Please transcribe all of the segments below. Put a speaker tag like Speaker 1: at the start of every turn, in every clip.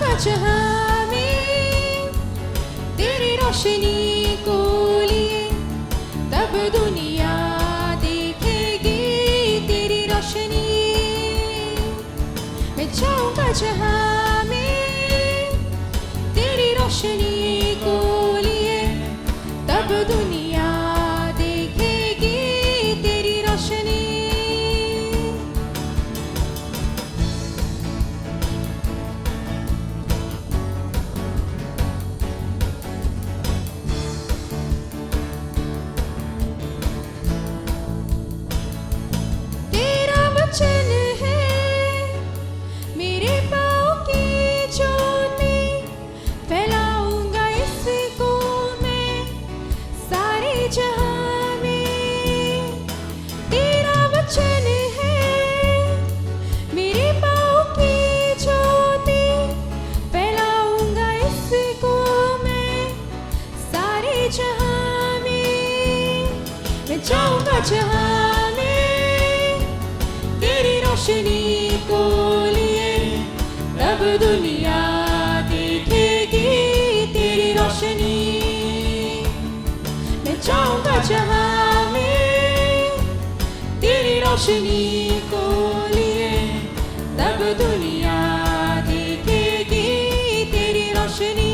Speaker 1: जाऊंगा जहां में तेरी रोशनी को लिए, तब दुनिया देखेगी तेरी रोशनी। मैं जाऊंगा जहां में तेरी रोशनी को लिए, तब दुनिया देखेगी तेरी रोशनी। तेरा वचन है मेरे पाँव की ज्योति, फैलाऊंगा इसको मैं सारे जहां में। तेरा वचन है मेरे पाँव की ज्योति, फैलाऊंगा इसको मैं सारे जहां में। मैं जाऊंगा जहां में तेरी रोशनी को लिए, तब दुनिया देखेगी तेरी रोशनी। मैं जाऊंगा जहां में तेरी रोशनी को लिए, तब दुनिया देखेगी तेरी रोशनी।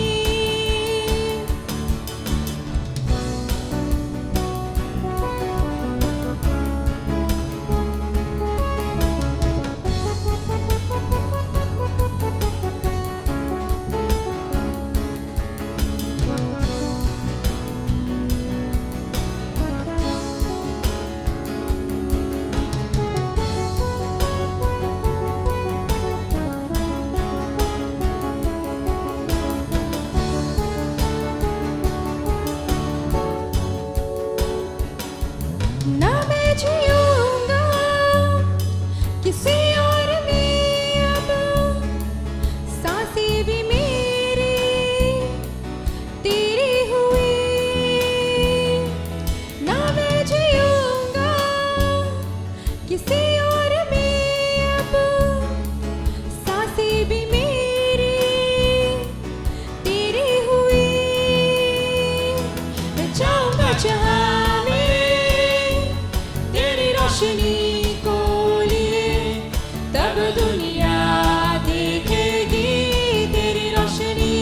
Speaker 1: ना मैं जिऊंगा किसी और में, अब सांसें भी मेरी तेरी हुई। ना मैं जिऊंगा किसी और में, अब सांसें भी मेरी तेरी हुई। मैं जाऊंगा जहां में तेरी रोशनी को लिए, तब दुनिया देखेगी तेरी रोशनी।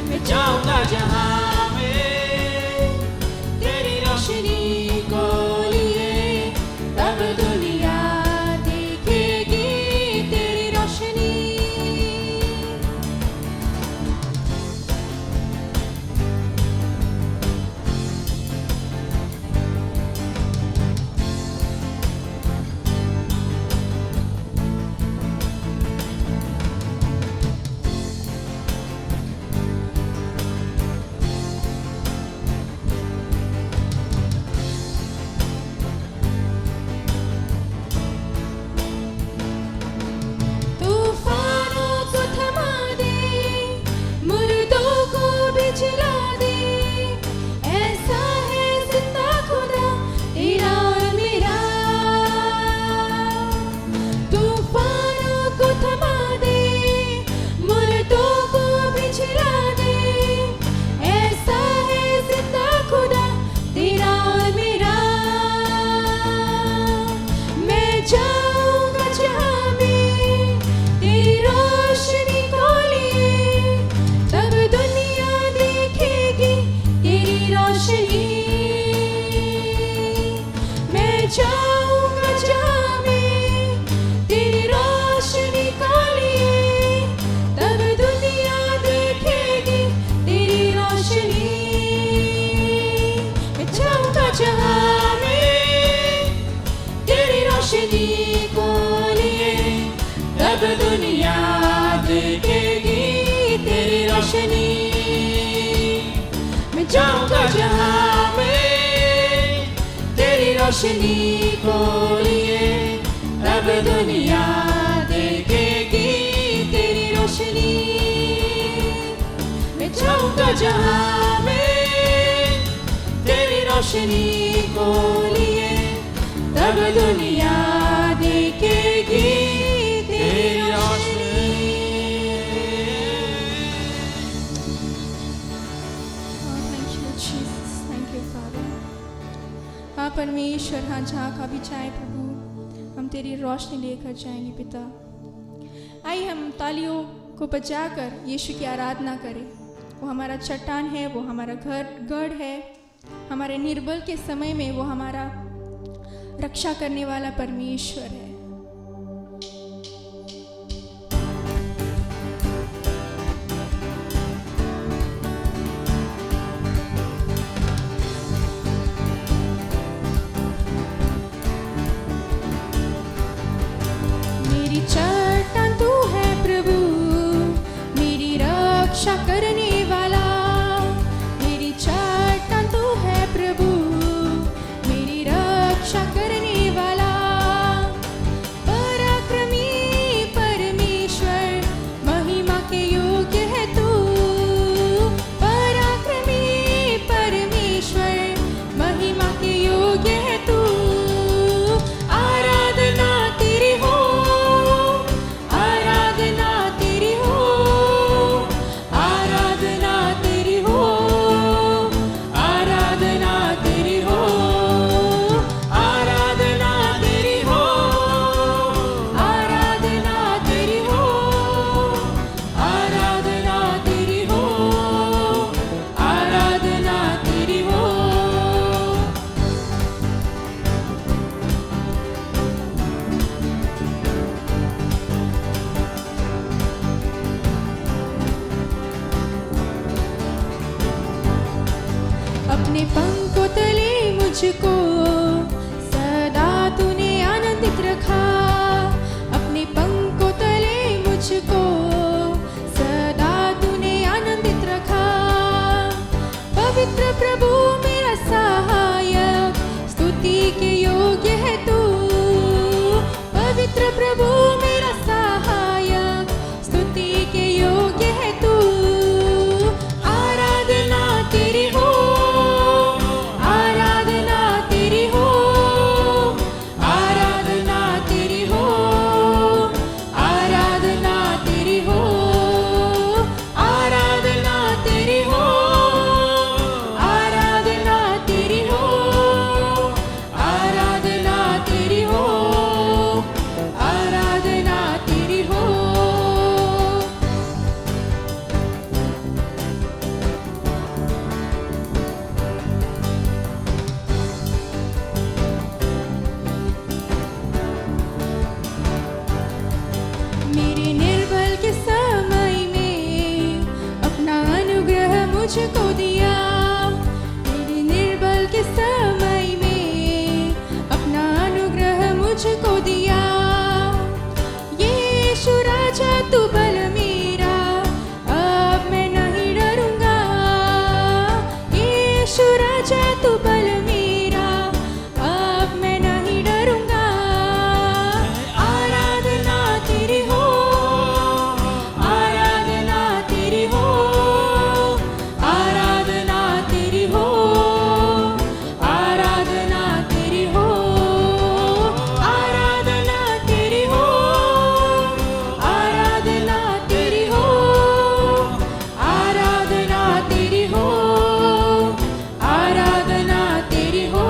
Speaker 1: मैं जाऊंगा जहां में तेरी रोशनी को लिए, तब दुनिया देखेगी तेरी रोशनी। तूफानों को थमा दे, मुर्दों को भी जिला दे, ऐसा है जिंदा खुदा तेरा और मेरा। तूफानों को थमा दे, मुर्दों को भी जिला दे, ऐसा है जिंदा खुदा तेरा और मेरा। मैं जाऊंगा जहां में तेरी रोशनी को लिए, तब दुनिया देखेगी तेरी रोशनी। मैं जाऊंगा जहां में तेरी रोशनी को लिए, तब दुनिया देखेगी तेरी रोशनी। मैं जाऊंगा जहां में तेरी रोशनी को लिए, तब दुनिया देखेगी तेरी रोशनी। मैं जाऊंगा जहां में तेरी रोशनी को लिए, तब दुनिया देखेगी तेरी रोशनी। मैं जाऊंगा जहां में तेरी रोशनी को लिए, तब दुनिया देखेगी तेरी रोशनी। हाँ परमेश्वर, हाँ जहाँ का भी चाहे प्रभु हम तेरी रोशनी लेकर जाएंगे पिता। आइए हम तालियों को बजाकर यीशु की आराधना करें। वो हमारा चट्टान है, वो हमारा गढ़ है, हमारे निर्बल के समय में वो हमारा रक्षा करने वाला परमेश्वर है। मेरी चट्टान तू है प्रभु, मेरी रक्षा करने वाला। मेरी चट्टान तू है प्रभु, मेरी रक्षा करने वाला। पराक्रमी परमेश्वर, महिमा के योग्य है तू। पराक्रमी परमेश्वर, महिमा के योग्य है तू। आराधना तेरी हो, आराधना तेरी हो, आराधना तेरी हो, आराधना तेरी हो, आराधना तेरी हो, आराधना तेरी हो, आराधना तेरी हो, आराधना तेरी हो। अपने पंखों तले मुझको सदा तूने आनंदित रखा। अपने पंखों तले मुझको सदा तूने आनंदित रखा। पवित्र प्रभु मेरा सहायक, स्तुति के योग्य है तू। पवित्र प्रभु मेरा सहायक, स्तुति के योग्य है तू। आराधना तेरी हो, आराधना तेरी हो, आराधना तेरी हो, आराधना तेरी हो, आराधना तेरी हो, आराधना तेरी हो, आराधना तेरी हो, आराधना तेरी हो। मेरे निर्बल के समय में अपना अनुग्रह मुझको दिया। मेरे निर्बल के समय में अपना अनुग्रह मुझको दिया। यीशु राजा तू बल मेरा, अब मैं नहीं डरूंगा। यीशु राजा तू बल मेरा, अब मैं नहीं डरूंगा। आराधना तेरी हो, आराधना तेरी हो, आराधना तेरी हो, आराधना तेरी हो, आराधना तेरी हो, आराधना तेरी हो, आराधना तेरी हो, आराधना तेरी हो।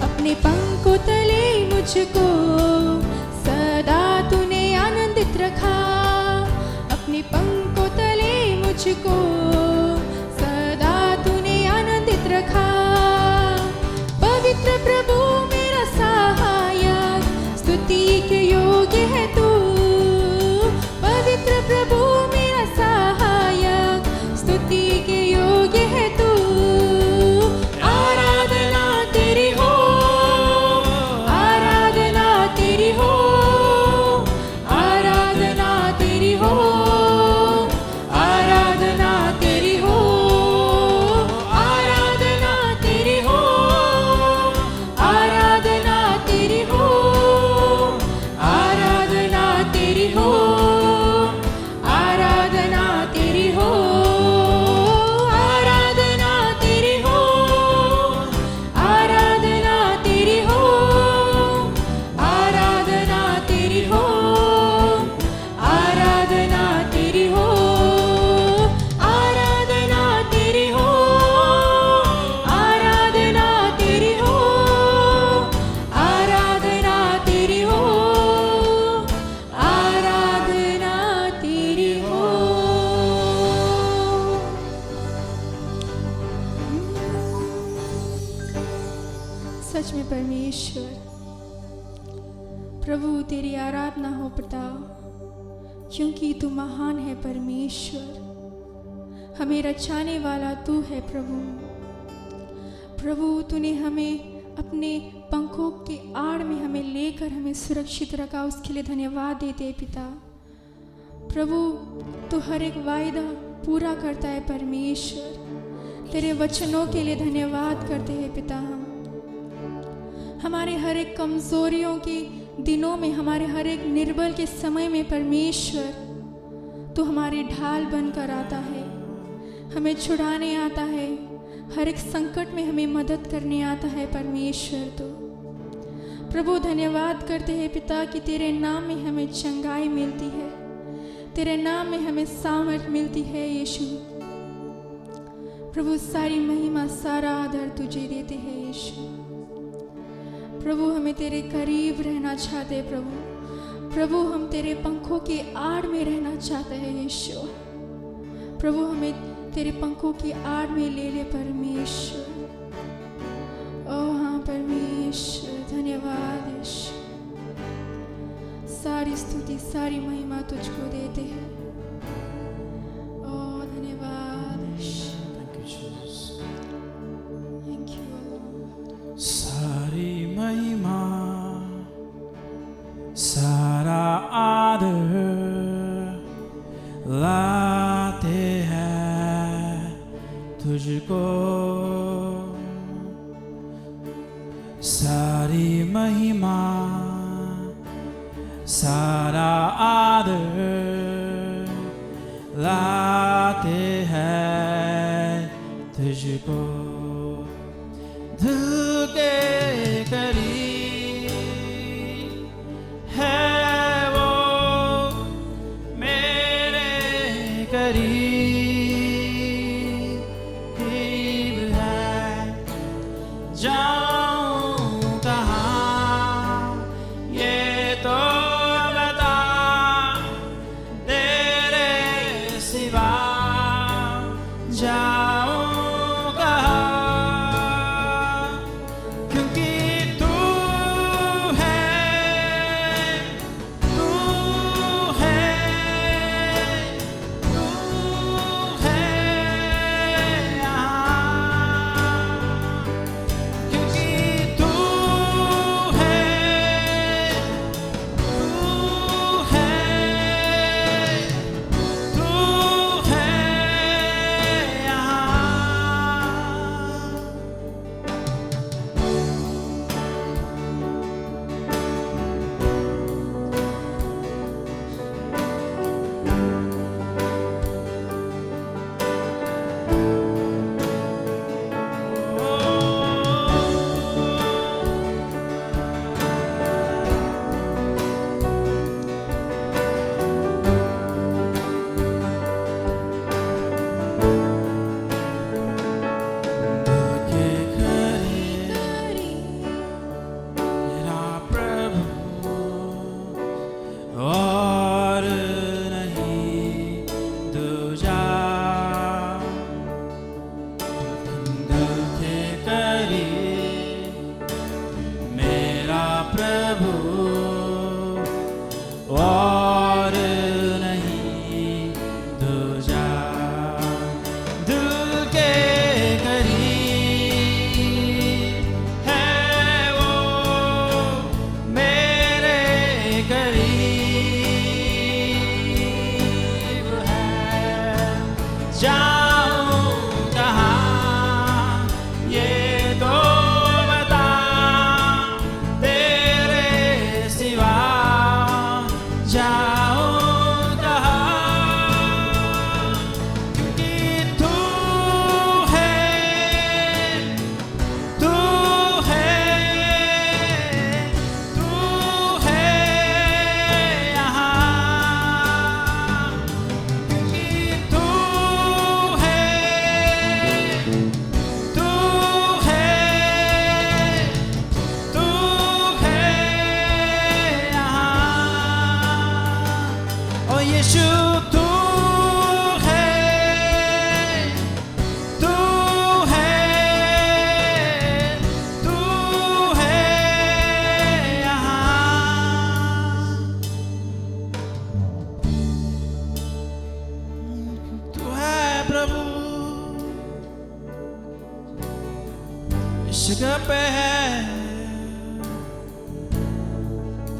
Speaker 1: अपने पंखों तले मुझको सदा तूने आनंदित रखा। अपने पंखों तले मुझको सदा तूने आनंदित रखा। पवित्र प्रभु मेरा सहायक, स्तुति के योग्य है तू। पवित्र प्रभु मेरा सहायक, स्तुति के योग्य है तू। आराधना तेरी हो, आराधना तेरी हो, आराधना तेरी हो, आराधना तेरी हो, आराधना तेरी हो, में परमेश्वर। प्रभु तेरी आराधना हो पिता, क्योंकि तू महान है परमेश्वर। हमें रचाने वाला तू है प्रभु। प्रभु तूने हमें अपने पंखों के आड़ में हमें लेकर हमें सुरक्षित रखा, उसके लिए धन्यवाद देते हैं पिता। प्रभु तू हर एक वायदा पूरा करता है परमेश्वर। तेरे वचनों के लिए धन्यवाद करते हैं पिता। हम हमारे हर एक कमजोरियों के दिनों में, हमारे हर एक निर्बल के समय में परमेश्वर तू हमारी ढाल बनकर आता है, हमें छुड़ाने आता है, हर एक संकट में हमें मदद करने आता है परमेश्वर। तो प्रभु धन्यवाद करते हैं पिता कि तेरे नाम में हमें चंगाई मिलती है, तेरे नाम में हमें सामर्थ मिलती है यीशु। प्रभु सारी महिमा सारा आदर तुझे देते हैं यीशु। प्रभु हमें तेरे करीब रहना चाहते हैं प्रभु। प्रभु हम तेरे पंखों के आड़ में रहना चाहते हैं यीशु। प्रभु हमें तेरे पंखों की आड़ में ले ले परमेश्वर। ओ हाँ परमेश्वर, धन्यवाद यीशु। सारी स्तुति सारी महिमा तुझको देते हैं। ओ धन्यवाद यीशु। Thank you Lord.
Speaker 2: सारी महिमा सारा आदर लाते हैं तुझको। सारी महिमा सारा आदर लाते हैं तुझको। दिल के करीब है वो मेरे करीब है। जाऊं कहाँ ये तो बता, तेरे सिवा जाऊं कहाँ, क्योंकि तू है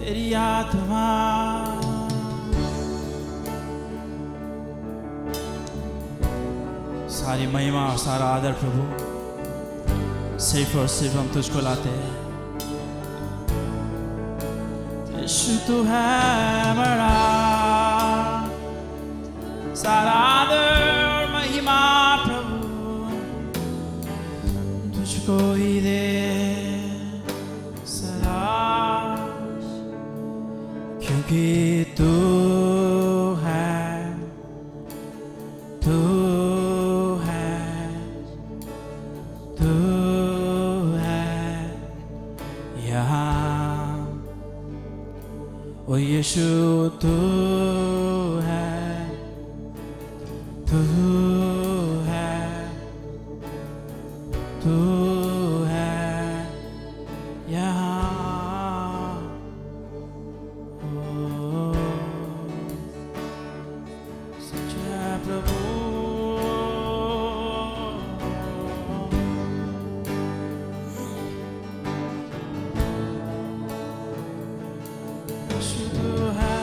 Speaker 2: तेरी आत्मा सारी महिमा और सारा आदर प्रभु सिर्फ और सिर्फ हम तुझको लाते हैं। यीशु तू है हमारा सारा आदर और महिमा प्रभु तुझको ही दे सदा, क्योंकि तू है, तू है, तू है यहाँ। ओ यीशु तू है, तू है, तू है यहाँ। ओ सच्चा प्रभु यीशु तू है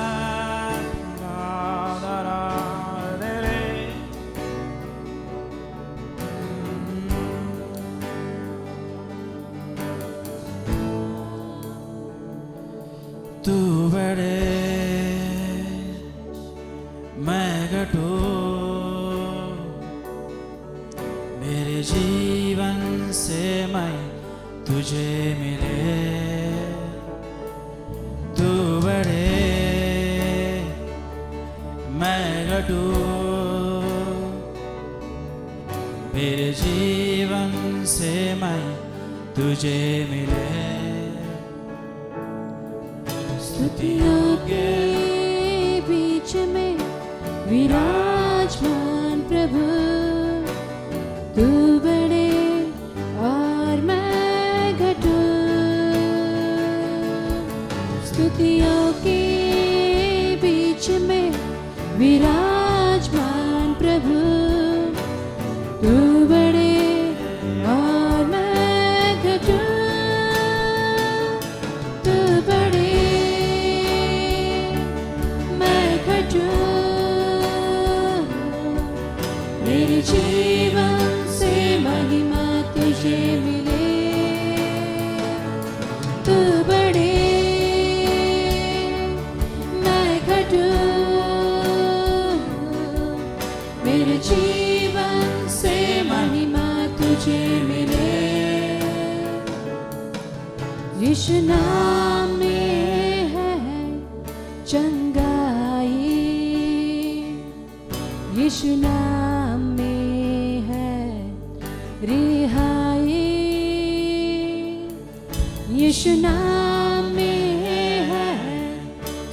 Speaker 2: तू बड़े मैं घटू, मेरे जीवन से मैं तुझे मिले। तू बड़े मैं घटू, मेरे जीवन से मैं तुझे मिले।
Speaker 3: स्तुतियों के बीच में विराजमान प्रभु, तू बड़े और मैं घटू। स्तुतियों के बीच में विराजमान प्रभु, तू बड़े और मैं घटू। तू बड़े मेरे जीवन से महिमा तुझे मिले। तू बड़े मैं घटू, मेरे जीवन से महिमा तुझे मिले। यीशु नाम में है चंगाई, यीशु नाम में है रिहाई, यीशु नाम में है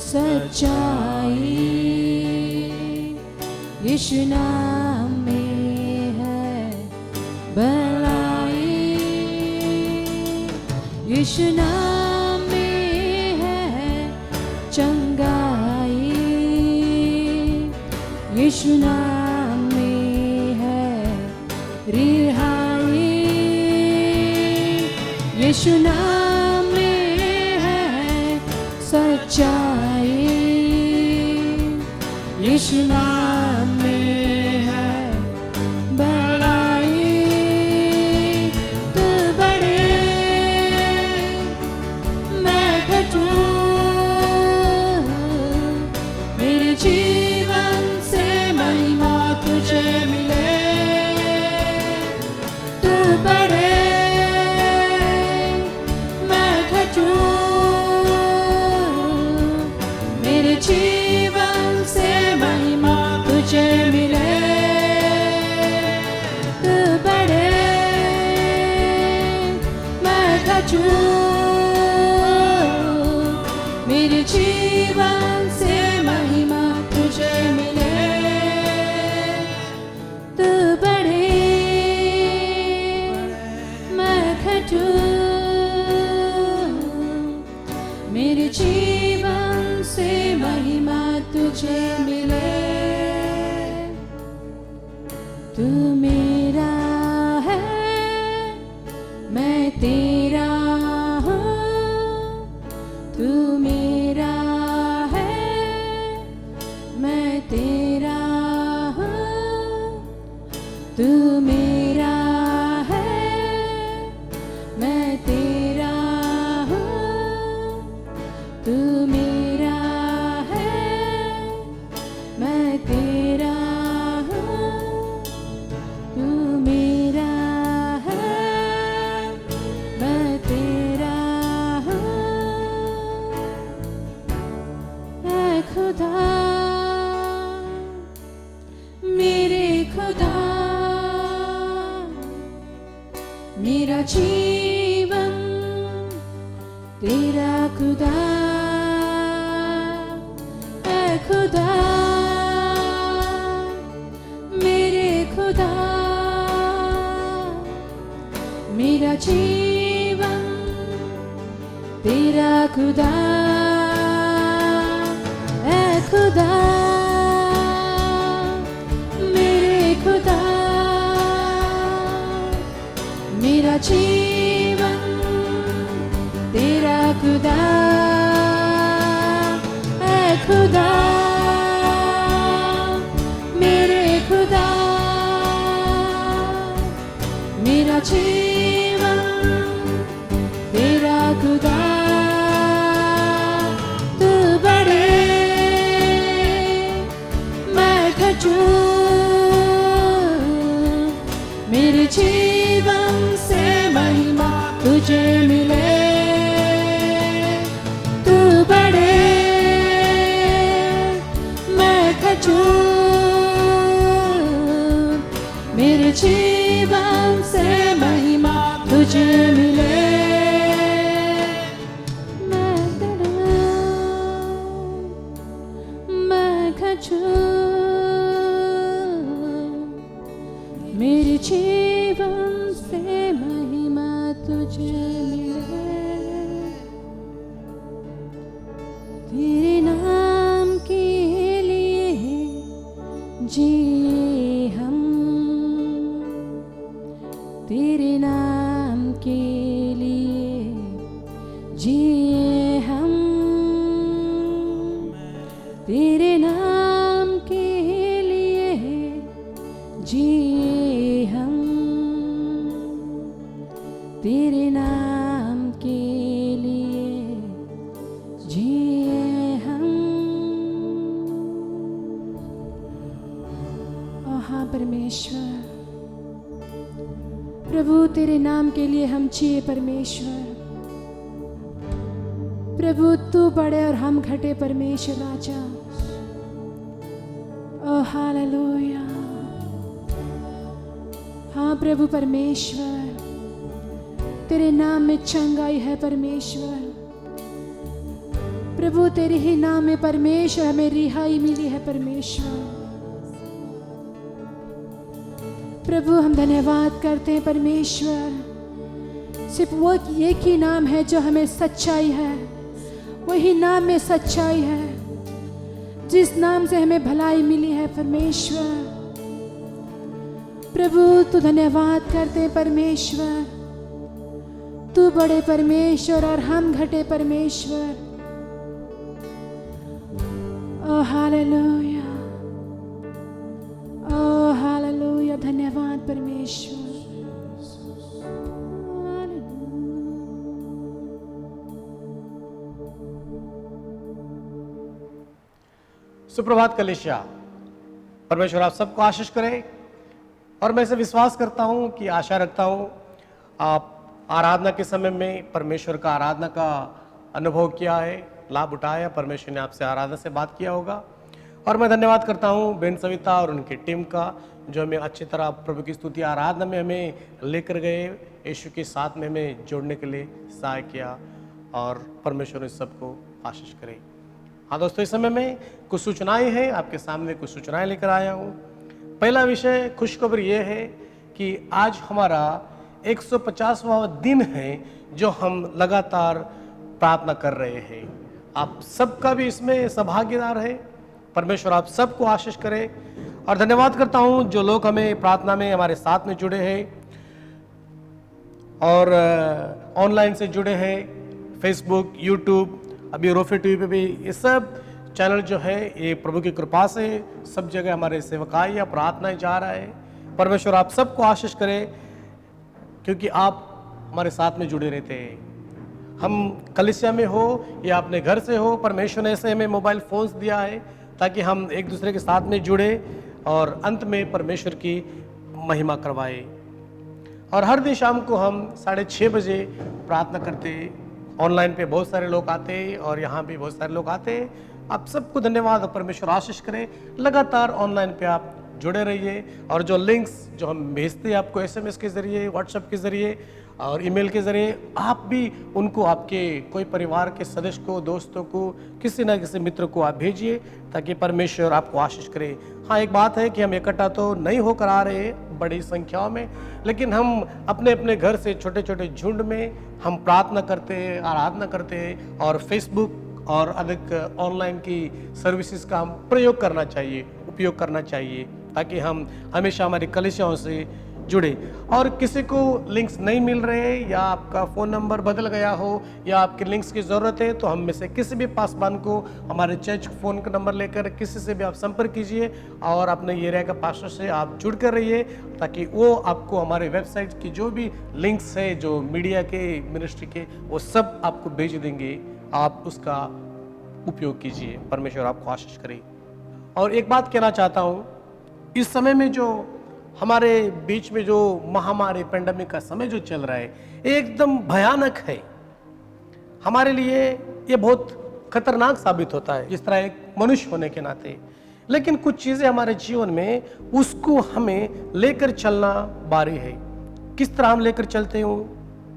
Speaker 3: सच्चाई, यीशु नाम में है भलाई, यीशु नाम में है चंगाई, यीशु नाम में है रिहाई, यीशु नाम में है सच्चाई, यीशु नाम में है भलाई। तू बड़े मैं घटू, मेरे जीवन से महिमा तुझे मिले। तू बड़े मैं घटू, मेरे जीवन से महिमा तुझे मिले। तू बड़े मैं घटू, मेरे जीवन से महिमा तुझे मिले। तू बड़े मैं घटू, मेरे जीवन से महिमा तुझे मिले। तू मेरा है मैं तेरा हूँ, तू मेरा तेरा खुदा है खुदा, मेरे खुदा, मेरा जीवन तेरा खुदा है खुदा, मेरे खुदा, मेरा जीवन तेरा खुदा है खुदा, मेरे खुदा, मेरा जीवन तेरा खुदा। तू बड़े मैं घटूं, मेरे जीवन से महिमा तुझे मिले। तू बड़े मैं घटूं, मेरे जीवन से महिमा तुझे मिले। मैं घटूं, मेरे जीवन से महिमा तुझे मिले। तेरे नाम के लिए जिए हम, तेरे नाम के लिए जिए हम, तेरे नाम के लिए जिए हम, तेरे नाम के लिए जिए हम। ओ हाँ परमेश्वर, प्रभु तेरे नाम के लिए हम जिए परमेश्वर। प्रभु तू बड़े और हम घटे परमेश्वर राजा। ओ हालेलुया। हाँ प्रभु परमेश्वर, तेरे नाम में चंगाई है परमेश्वर। प्रभु तेरे ही नाम में परमेश्वर हमें रिहाई मिली है परमेश्वर। प्रभु हम धन्यवाद करते हैं परमेश्वर। सिर्फ वो एक ही नाम है जो हमें सच्चाई है, वही नाम में सच्चाई है, जिस नाम से हमें भलाई मिली है परमेश्वर। प्रभु तू धन्यवाद करते हैं परमेश्वर। तू बड़े परमेश्वर और हम घटे परमेश्वर। ओ हालेलुया, ओ हालेलुया। धन्यवाद परमेश्वर।
Speaker 4: सुप्रभात कलीसिया, परमेश्वर आप सबको आशीष करे। और मैं इसे विश्वास करता हूं कि आशा रखता हूं आप आराधना के समय में परमेश्वर का आराधना का अनुभव किया है, लाभ उठाया, परमेश्वर ने आपसे आराधना से बात किया होगा। और मैं धन्यवाद करता हूं बेन सविता और उनकी टीम का, जो हमें अच्छी तरह प्रभु की स्तुति आराधना में हमें लेकर गए, यीशु के साथ में हमें जोड़ने के लिए सहाय किया। और परमेश्वर इस सबको आशीष करे। हाँ दोस्तों, इस समय में कुछ सूचनाएं हैं, आपके सामने कुछ सूचनाएं लेकर आया हूँ। पहला विषय खुशखबरी ये है कि आज हमारा 150वां दिन है जो हम लगातार प्रार्थना कर रहे हैं। आप सबका भी इसमें सहभागीदार है। परमेश्वर आप सबको आशीष करे। और धन्यवाद करता हूँ जो लोग हमें प्रार्थना में हमारे साथ में जुड़े हैं और ऑनलाइन से जुड़े हैं, फेसबुक, यूट्यूब, अभी रोफे टीवी पे भी। ये सब चैनल जो है ये प्रभु की कृपा से सब जगह हमारे सेवकाई या प्रार्थनाएं जा रहा है। परमेश्वर आप सबको आशीष करे क्योंकि आप हमारे साथ में जुड़े रहते हैं। हम कलीसिया में हो या अपने घर से हो, परमेश्वर ने ऐसे हमें मोबाइल फोन्स दिया है ताकि हम एक दूसरे के साथ में जुड़े और अंत में परमेश्वर की महिमा करवाए। और हर दिन शाम को हम 6:30 बजे प्रार्थना करते। ऑनलाइन पे बहुत सारे लोग आते हैं और यहाँ भी बहुत सारे लोग आते हैं। आप सबको धन्यवाद और परमेश्वर आशीष करें। लगातार ऑनलाइन पे आप जुड़े रहिए और जो लिंक्स जो हम भेजते हैं आपको SMS के ज़रिए, व्हाट्सएप के ज़रिए, और ईमेल के ज़रिए आप भी उनको, आपके कोई परिवार के सदस्य को, दोस्तों को, किसी न किसी मित्र को आप भेजिए ताकि परमेश्वर आपको आशीष करे। हाँ, एक बात है कि हम इकट्ठा तो नहीं होकर आ रहे बड़ी संख्याओं में, लेकिन हम अपने अपने घर से छोटे छोटे झुंड में हम प्रार्थना करते हैं, आराधना करते हैं, और फेसबुक और अधिक ऑनलाइन की सर्विसेज का हम प्रयोग करना चाहिए, उपयोग करना चाहिए, ताकि हम हमेशा हमारी कलीसियाओं से जुड़े। और किसी को लिंक्स नहीं मिल रहे, या आपका फ़ोन नंबर बदल गया हो, या आपके लिंक्स की ज़रूरत है, तो हम में से किसी भी पासवान को हमारे चर्च फ़ोन का नंबर लेकर किसी से भी आप संपर्क कीजिए और अपने एरिया का पास्टर से आप जुड़ कर रहिए, ताकि वो आपको हमारे वेबसाइट की जो भी लिंक्स है, जो मीडिया के, मिनिस्ट्री के, वो सब आपको भेज देंगे। आप उसका उपयोग कीजिए। परमेश्वर आपको आशीष करे। और एक बात कहना चाहता हूँ, इस समय में जो हमारे बीच में जो महामारी, पेंडेमिक का समय जो चल रहा है, एकदम भयानक है। हमारे लिए ये बहुत खतरनाक साबित होता है, जिस तरह एक मनुष्य होने के नाते। लेकिन कुछ चीज़ें हमारे जीवन में, उसको हमें लेकर चलना बारी है। किस तरह हम लेकर चलते हैं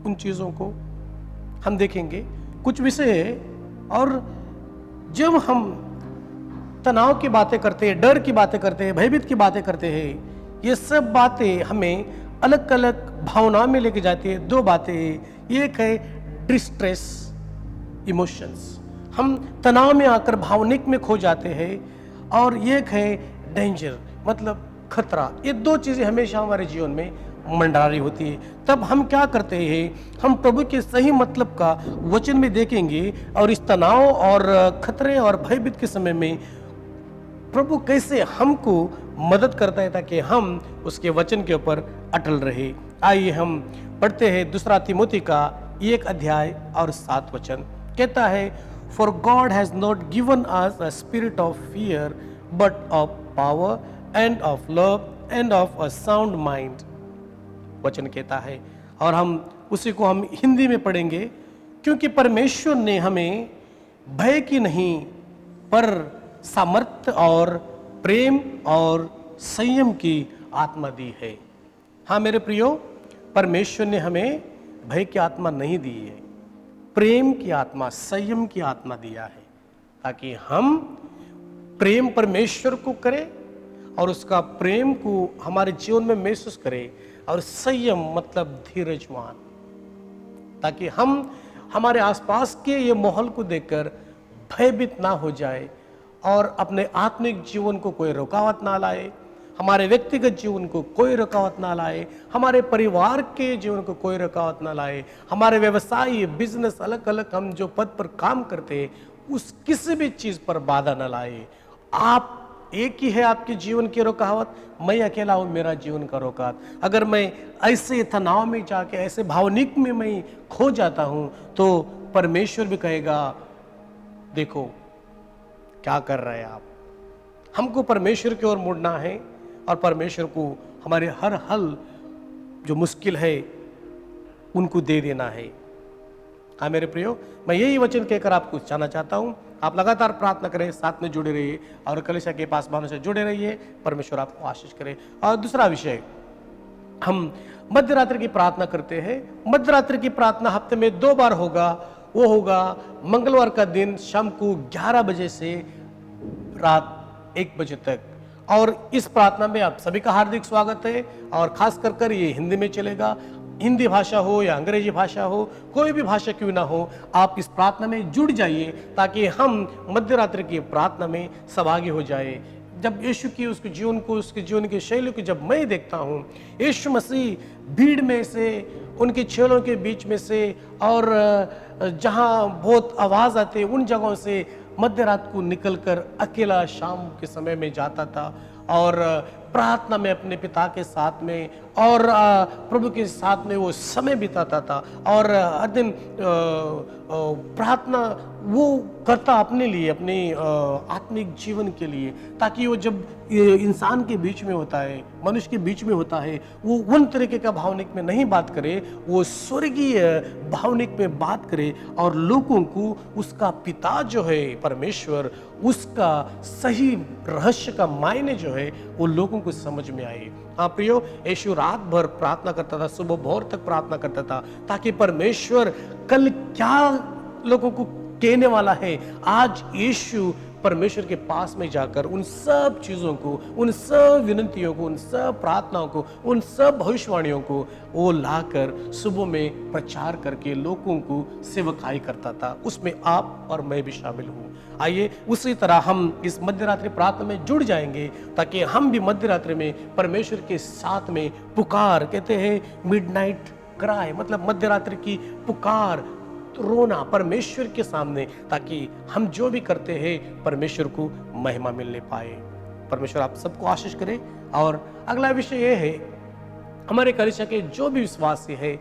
Speaker 4: उन चीज़ों को हम देखेंगे, कुछ विषय है। और जब हम तनाव की बातें करते हैं, डर की बातें करते हैं, भयभीत की बातें करते हैं, ये सब बातें हमें अलग अलग भावनाओं में लेके जाती है। दो बातें, एक है डिस्ट्रेस इमोशंस, हम तनाव में आकर भावनिक में खो जाते हैं, और एक है डेंजर, मतलब खतरा। ये दो चीज़ें हमेशा हमारे जीवन में मंडरा रही होती है। तब हम क्या करते हैं, हम प्रभु के सही मतलब का वचन में देखेंगे, और इस तनाव और खतरे और भयभीत के समय में प्रभु कैसे हमको मदद करता है ताकि हम उसके वचन के ऊपर अटल रहे। आइए हम पढ़ते हैं दूसरा तिमोथी का 1 अध्याय और 7 वचन। कहता है, for God has not given us a spirit of fear but of power end of love end of a sound mind. वचन कहता है, और हम उसी को हम हिंदी में पढ़ेंगे, क्योंकि परमेश्वर ने हमें भय की नहीं पर सामर्थ्य और प्रेम और संयम की आत्मा दी है। हाँ मेरे प्रियो, परमेश्वर ने हमें भय की आत्मा नहीं दी है, प्रेम की आत्मा, संयम की आत्मा दिया है, ताकि हम प्रेम परमेश्वर को करें और उसका प्रेम को हमारे जीवन में महसूस करें, और संयम मतलब धीरजवान, ताकि हम हमारे आसपास के ये माहौल को देखकर भयभीत ना हो जाए और अपने आत्मिक जीवन को कोई रुकावट ना लाए, हमारे व्यक्तिगत जीवन को कोई रुकावट ना लाए, हमारे परिवार के जीवन को कोई रुकावट ना लाए, हमारे व्यवसाय, बिजनेस, अलग अलग हम जो पद पर काम करते हैं, उस किसी भी चीज़ पर बाधा ना लाए। आप एक ही है आपके जीवन की रुकावट, मैं अकेला हूँ मेरा जीवन का रुकावट। अगर मैं ऐसे तनाव में जाके, ऐसे भावनिक में मैं खो जाता हूँ, तो परमेश्वर भी कहेगा, देखो क्या कर रहे हैं आप। हमको परमेश्वर की ओर मुड़ना है और परमेश्वर को हमारे हर हल जो मुश्किल है उनको दे देना है। हाँ मेरे प्रियो, मैं यही वचन कहकर आपको जाना चाहता हूँ। आप लगातार प्रार्थना करें, साथ में जुड़े रहिए और कलीसिया के पासवानों से जुड़े रहिए। परमेश्वर आपको आशीष करे। और दूसरा विषय, हम मध्य रात्रि की प्रार्थना करते हैं। मध्य रात्रि की प्रार्थना हफ्ते में 2 बार होगा। वो होगा मंगलवार का दिन शाम को 11 बजे से रात 1 बजे तक। और इस प्रार्थना में आप सभी का हार्दिक स्वागत है। और खास कर ये हिंदी में चलेगा, हिंदी भाषा हो या अंग्रेजी भाषा हो, कोई भी भाषा क्यों ना हो, आप इस प्रार्थना में जुड़ जाइए ताकि हम मध्य रात्रि की प्रार्थना में सहभागी हो जाए। जब यीशु की उसके जीवन को, उसके जीवन की शैली को जब मैं देखता हूँ, यीशु मसीह भीड़ में से, उनके चेलों के बीच में से, और जहाँ बहुत आवाज़ आती है उन जगहों से मध्य रात को निकलकर अकेला शाम के समय में जाता था और प्रार्थना में अपने पिता के साथ में और प्रभु के साथ में वो समय बिताता था। और हर दिन प्रार्थना वो करता अपने लिए, अपने आत्मिक जीवन के लिए, ताकि वो जब इंसान के बीच में होता है, मनुष्य के बीच में होता है, वो उन तरीके का भावनिक में नहीं बात करे, वो स्वर्गीय भावनिक में बात करे और लोगों को उसका पिता जो है परमेश्वर, उसका सही रहस्य का मायने जो है वो लोगों उनको समझ में आए। हाँ प्रियो, यीशु रात भर प्रार्थना करता था, सुबह भोर तक प्रार्थना करता था, ताकि परमेश्वर कल क्या लोगों को कहने वाला है, आज यीशु परमेश्वर के पास में जाकर उन सब चीज़ों को, उन सब विनंतियों को, उन सब प्रार्थनाओं को, उन सब भविष्यवाणियों को वो लाकर सुबह में प्रचार करके लोगों को सेवकाई करता था। उसमें आप और मैं भी शामिल हूँ। आइए उसी तरह हम इस मध्यरात्रि प्रार्थना में जुड़ जाएंगे, ताकि हम भी मध्यरात्रि में परमेश्वर के साथ में पुकार, कहते हैं मिडनाइट क्राई, मतलब मध्यरात्रि की पुकार, रोना परमेश्वर के सामने, ताकि हम जो भी करते हैं परमेश्वर को महिमा मिलने पाए। परमेश्वर आप सबको आशीष करे। और अगला विषय यह है, हमारे कलीसिया के जो भी विश्वासी है,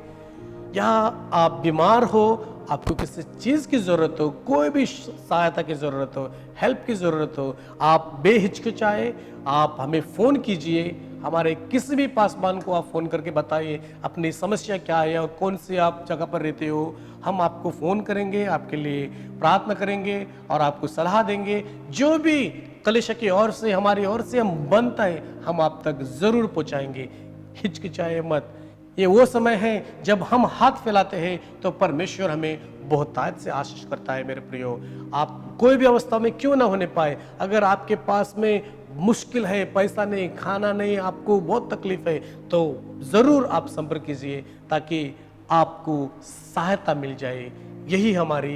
Speaker 4: यहाँ आप बीमार हो, आपको किसी चीज़ की ज़रूरत हो, कोई भी सहायता की ज़रूरत हो, हेल्प की ज़रूरत हो, आप बेहिचकिचाए आप हमें फ़ोन कीजिए। हमारे किसी भी पासवान को आप फ़ोन करके बताइए अपनी समस्या क्या है और कौन सी आप जगह पर रहते हो। हम आपको फ़ोन करेंगे, आपके लिए प्रार्थना करेंगे और आपको सलाह देंगे। जो भी कलीसिया की ओर से, हमारी ओर से हम बनता है, हम आप तक ज़रूर पहुँचाएंगे। हिचकिचाए मत। ये वो समय है जब हम हाथ फैलाते हैं तो परमेश्वर हमें बहुतायत से आशीष करता है। मेरे प्रियो, आप कोई भी अवस्था में क्यों ना होने पाए, अगर आपके पास में मुश्किल है, पैसा नहीं, खाना नहीं, आपको बहुत तकलीफ है, तो ज़रूर आप संपर्क कीजिए, ताकि आपको सहायता मिल जाए। यही हमारी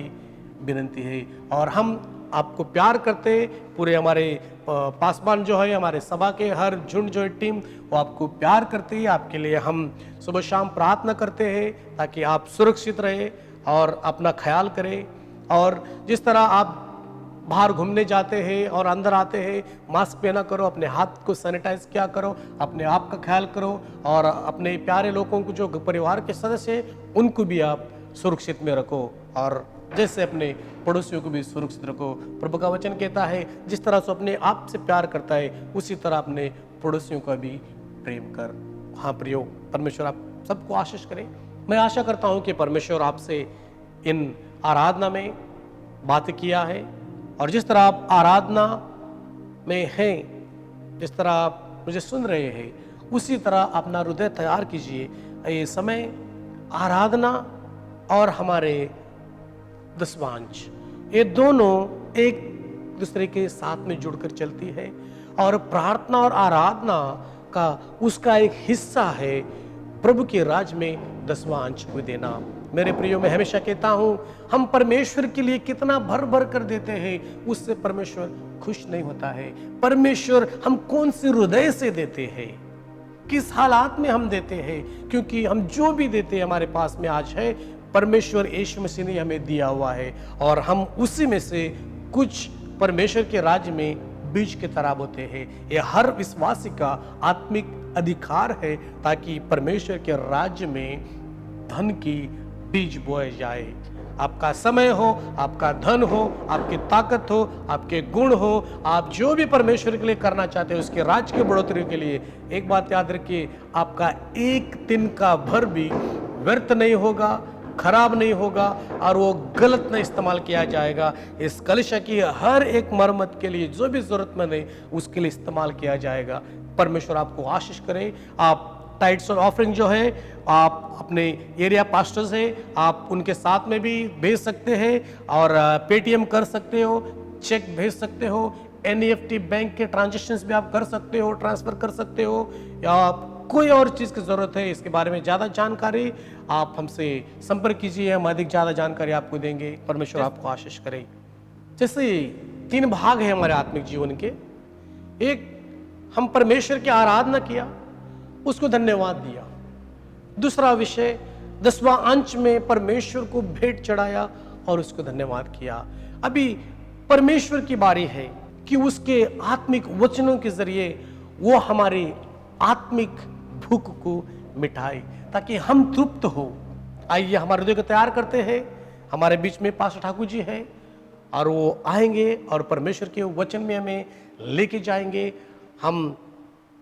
Speaker 4: विनंती है। और हम आपको प्यार करते, पूरे हमारे पासवान जो है, हमारे सभा के हर झुंड जो है टीम, वो आपको प्यार करती है। आपके लिए हम सुबह शाम प्रार्थना करते हैं, ताकि आप सुरक्षित रहे और अपना ख्याल करें। और जिस तरह आप बाहर घूमने जाते हैं और अंदर आते हैं, मास्क पहना करो, अपने हाथ को सैनिटाइज किया करो, अपने आप का ख्याल करो, और अपने प्यारे लोगों को, जो परिवार के सदस्य हैं, उनको भी आप सुरक्षित में रखो, और जैसे अपने पड़ोसियों को भी सुरक्षित रखो। प्रभु का वचन कहता है, जिस तरह से अपने आप से प्यार करता है, उसी तरह अपने पड़ोसियों का भी प्रेम कर। हाँ प्रियो, परमेश्वर आप सबको आशीष करे। मैं आशा करता हूँ कि परमेश्वर आपसे इन आराधना में बात किया है, और जिस तरह आप आराधना में हैं, जिस तरह आप मुझे सुन रहे हैं, उसी तरह अपना हृदय तैयार कीजिए। ये समय आराधना और हमारे दसवांश, ये दोनों एक दूसरे के साथ में जुड़कर चलती है, और प्रार्थना और आराधना का उसका एक हिस्सा है प्रभु के राज में दसवांश को देना। मेरे प्रियो, मैं हमेशा कहता हूँ, हम परमेश्वर के लिए कितना भर भर कर देते हैं, उससे परमेश्वर खुश नहीं होता है। परमेश्वर हम कौन से हृदय से देते हैं, किस हालात में हम देते हैं, क्योंकि हम जो भी देते हैं हमारे पास में आज है, परमेश्वर यीशु मसीह ने हमें दिया हुआ है, और हम उसी में से कुछ परमेश्वर के राज्य में बीज के तरह होते हैं। यह हर विश्वासी का आत्मिक अधिकार है, ताकि परमेश्वर के राज्य में धन की बीज बोए जाए। आपका समय हो, आपका धन हो, आपकी ताकत हो, आपके गुण हो, आप जो भी परमेश्वर के लिए करना चाहते हो, उसके राज्य की बढ़ोतरी के लिए, एक बात याद रखिए, आपका एक दिन का भर भी व्यर्थ नहीं होगा, खराब नहीं होगा, और वो गलत नहीं इस्तेमाल किया जाएगा। इस कलीसिया की हर एक मरम्मत के लिए जो भी जरूरतमंद है, उसके लिए इस्तेमाल किया जाएगा। परमेश्वर आपको आशीष करे। आप टाइट्स और ऑफरिंग जो है, आप अपने एरिया पास्टर्स हैं, आप उनके साथ में भी भेज सकते हैं, और पेटीएम कर सकते हो, चेक भेज सकते हो, NEFT बैंक के ट्रांजेक्शन्स भी आप कर सकते हो, ट्रांसफर कर सकते हो, या कोई और चीज़ की ज़रूरत है, इसके बारे में ज़्यादा जानकारी आप हमसे संपर्क कीजिए, हम अधिक ज़्यादा जानकारी आपको देंगे। परमेश्वर आपको आशीष करे। जैसे 3 भाग है हमारे आत्मिक जीवन के, एक हम परमेश्वर की आराधना किया, उसको धन्यवाद दिया। दूसरा विषय 10वां अंश में परमेश्वर को भेंट चढ़ाया और उसको धन्यवाद किया। अभी परमेश्वर की बारी है कि उसके आत्मिक वचनों के जरिए वो हमारी आत्मिक भूख को मिटाए, ताकि हम तृप्त हो। आइए हमारे हृदय को तैयार करते हैं। हमारे बीच में पास्टर ठाकुर जी हैं, और वो आएंगे और परमेश्वर के वचन में हमें लेके जाएंगे। हम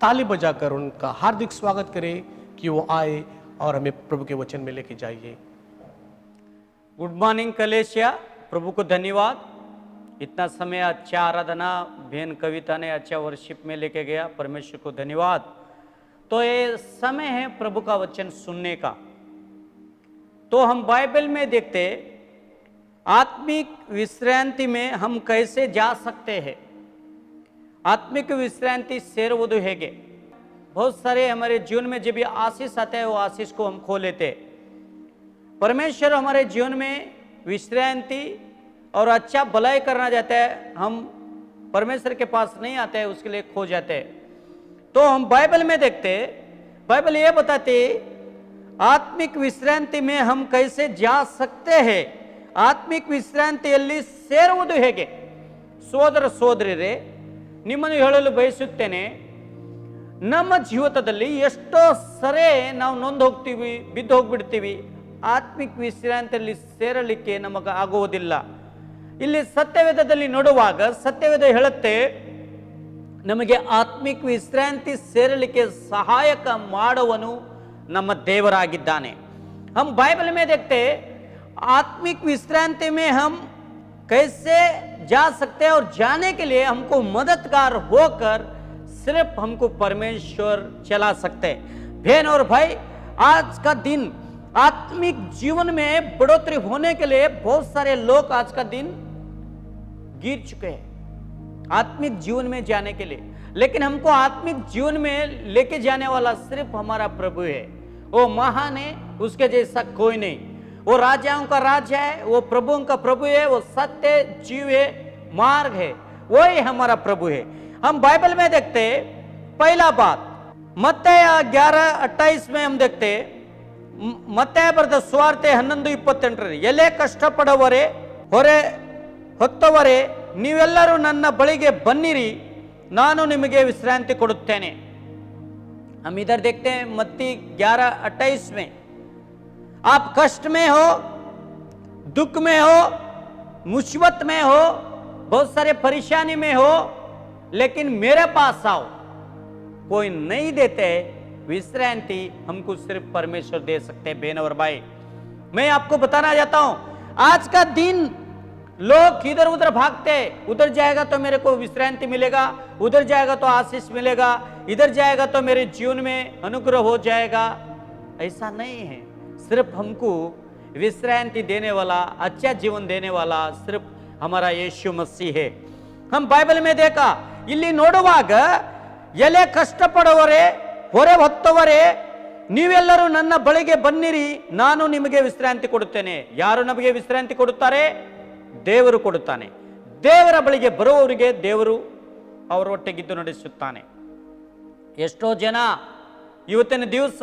Speaker 4: ताली बजाकर उनका हार्दिक स्वागत करें कि वो आए और हमें प्रभु के वचन में लेके जाइए।
Speaker 5: गुड मॉर्निंग कलेशिया, प्रभु को धन्यवाद। इतना समय अच्छा आराधना बहन कविता ने अच्छा वर्शिप में लेके गया, परमेश्वर को धन्यवाद। तो ये समय है प्रभु का वचन सुनने का। तो हम बाइबल में देखते आत्मिक विश्रांति में हम कैसे जा सकते हैं। आत्मिक विश्रांति शेरवधु है। बहुत सारे हमारे जीवन में जब भी आशीष आता है वो आशीष को हम खो लेते। परमेश्वर हमारे जीवन में विश्रांति और अच्छा भलाई करना चाहता है, हम परमेश्वर के पास नहीं आते हैं, उसके लिए खो जाते हैं। तो हम बाइबल में देखते, बाइबल ये बताती आत्मिक विश्रांति में हम कैसे जा सकते हैं। ಆತ್ಮಿಕ ವಿಶ್ರಾಂತಿಯಲ್ಲಿ ಸೇರುವುದು ಹೇಗೆ? ಸೋದರ ಸೋದರಿಯರೇ, ನಿಮ್ಮನ್ನು ಹೇಳಲು ಬಯಸುತ್ತೇನೆ, ನಮ್ಮ ಜೀವಿತದಲ್ಲಿ ಎಷ್ಟೋ ಸರಿ ನಾವು ನೊಂದು ಹೋಗ್ತೀವಿ, ಬಿದ್ದು ಹೋಗ್ಬಿಡ್ತೀವಿ, ಆತ್ಮಿಕ ವಿಶ್ರಾಂತಿಯಲ್ಲಿ ಸೇರಲಿಕ್ಕೆ ನಮಗೆ ಆಗುವುದಿಲ್ಲ. ಇಲ್ಲಿ ಸತ್ಯವೇದದಲ್ಲಿ ನೋಡುವಾಗ ಸತ್ಯವೇದ ಹೇಳುತ್ತೆ ನಮಗೆ ಆತ್ಮಿಕ ವಿಶ್ರಾಂತಿ ಸೇರಲಿಕ್ಕೆ ಸಹಾಯಕ ಮಾಡುವನು ನಮ್ಮ ದೇವರಾಗಿದ್ದಾನೆ. हम बाइबल में देखते आत्मिक विश्रांति में हम कैसे जा सकते हैं और जाने के लिए हमको मददगार होकर सिर्फ हमको परमेश्वर चला सकते हैं। बहन और भाई, आज का दिन आत्मिक जीवन में बढ़ोतरी होने के लिए बहुत सारे लोग आज का दिन गिर चुके हैं आत्मिक जीवन में जाने के लिए, लेकिन हमको आत्मिक जीवन में लेके जाने वाला सिर्फ हमारा प्रभु है। वो महान है, उसके जैसा कोई नहीं। वो राजाओं का राजा है, वो प्रभुओं का प्रभु है, वो सत्य जीव है, मार्ग है, वही हमारा प्रभु है। हम बाइबल में देखते पहला बात मत्तय 11:28 में हम देखते मत्तय ಬರೆದ ಸುವಾರ್ತೆ 11:28 ಎಲೆ ಕಷ್ಟಪಡುವವರೇ ಹೊರೆ ಹೊತ್ತವರೇ ನೀವೆಲ್ಲರೂ ನನ್ನ ಬಳಿಗೆ ಬನ್ನಿರಿ, ನಾನು ನಿಮಗೆ ವಿಶ್ರಾಂತಿ ಕೊಡುತ್ತೇನೆ। हम इधर देखते हैं मत्ती 11:28 में, आप कष्ट में हो, दुख में हो, मुसीबत में हो, बहुत सारे परेशानी में हो, लेकिन मेरे पास आओ। कोई नहीं देते विश्रांति, हमको सिर्फ परमेश्वर दे सकते हैं। बहन और भाई, मैं आपको बताना चाहता हूं, आज का दिन लोग इधर उधर भागते, उधर जाएगा तो मेरे को विश्रांति मिलेगा, उधर जाएगा तो आशीष मिलेगा, इधर जाएगा तो मेरे जीवन में अनुग्रह हो जाएगा। ऐसा नहीं है। सिर्फ हमको विश्रांति देने वाला, अच्छा जीवन देने वाला सिर्फ हमारा यीशु मसीह है। हम बाइबल में देखा, ಇಲ್ಲಿ ನೋಡುವಾಗ ಎಲೆ ಕಷ್ಟಪಡುವವರೇ ಹೊರೆ ಹೊತ್ತವರೇ ನೀವೆಲ್ಲರೂ ನನ್ನ ಬಳಿಗೆ ಬನ್ನಿರಿ, ನಾನು ನಿಮಗೆ ವಿಶ್ರಾಂತಿ ಕೊಡುತ್ತೇನೆ। ಯಾರು ನಮಗೆ ವಿಶ್ರಾಂತಿ ಕೊಡುತ್ತಾರೆ? ದೇವರು ಕೊಡುತ್ತಾನೆ। ದೇವರ ಬಳಿಗೆ ಬರುವವರಿಗೆ ದೇವರು ಅವರೊಟ್ಟಿಗಿದ್ದು ನಡೆಸುತ್ತಾನೆ। ಎಷ್ಟೋ ಜನ ಇವತ್ತಿನ ದಿವಸ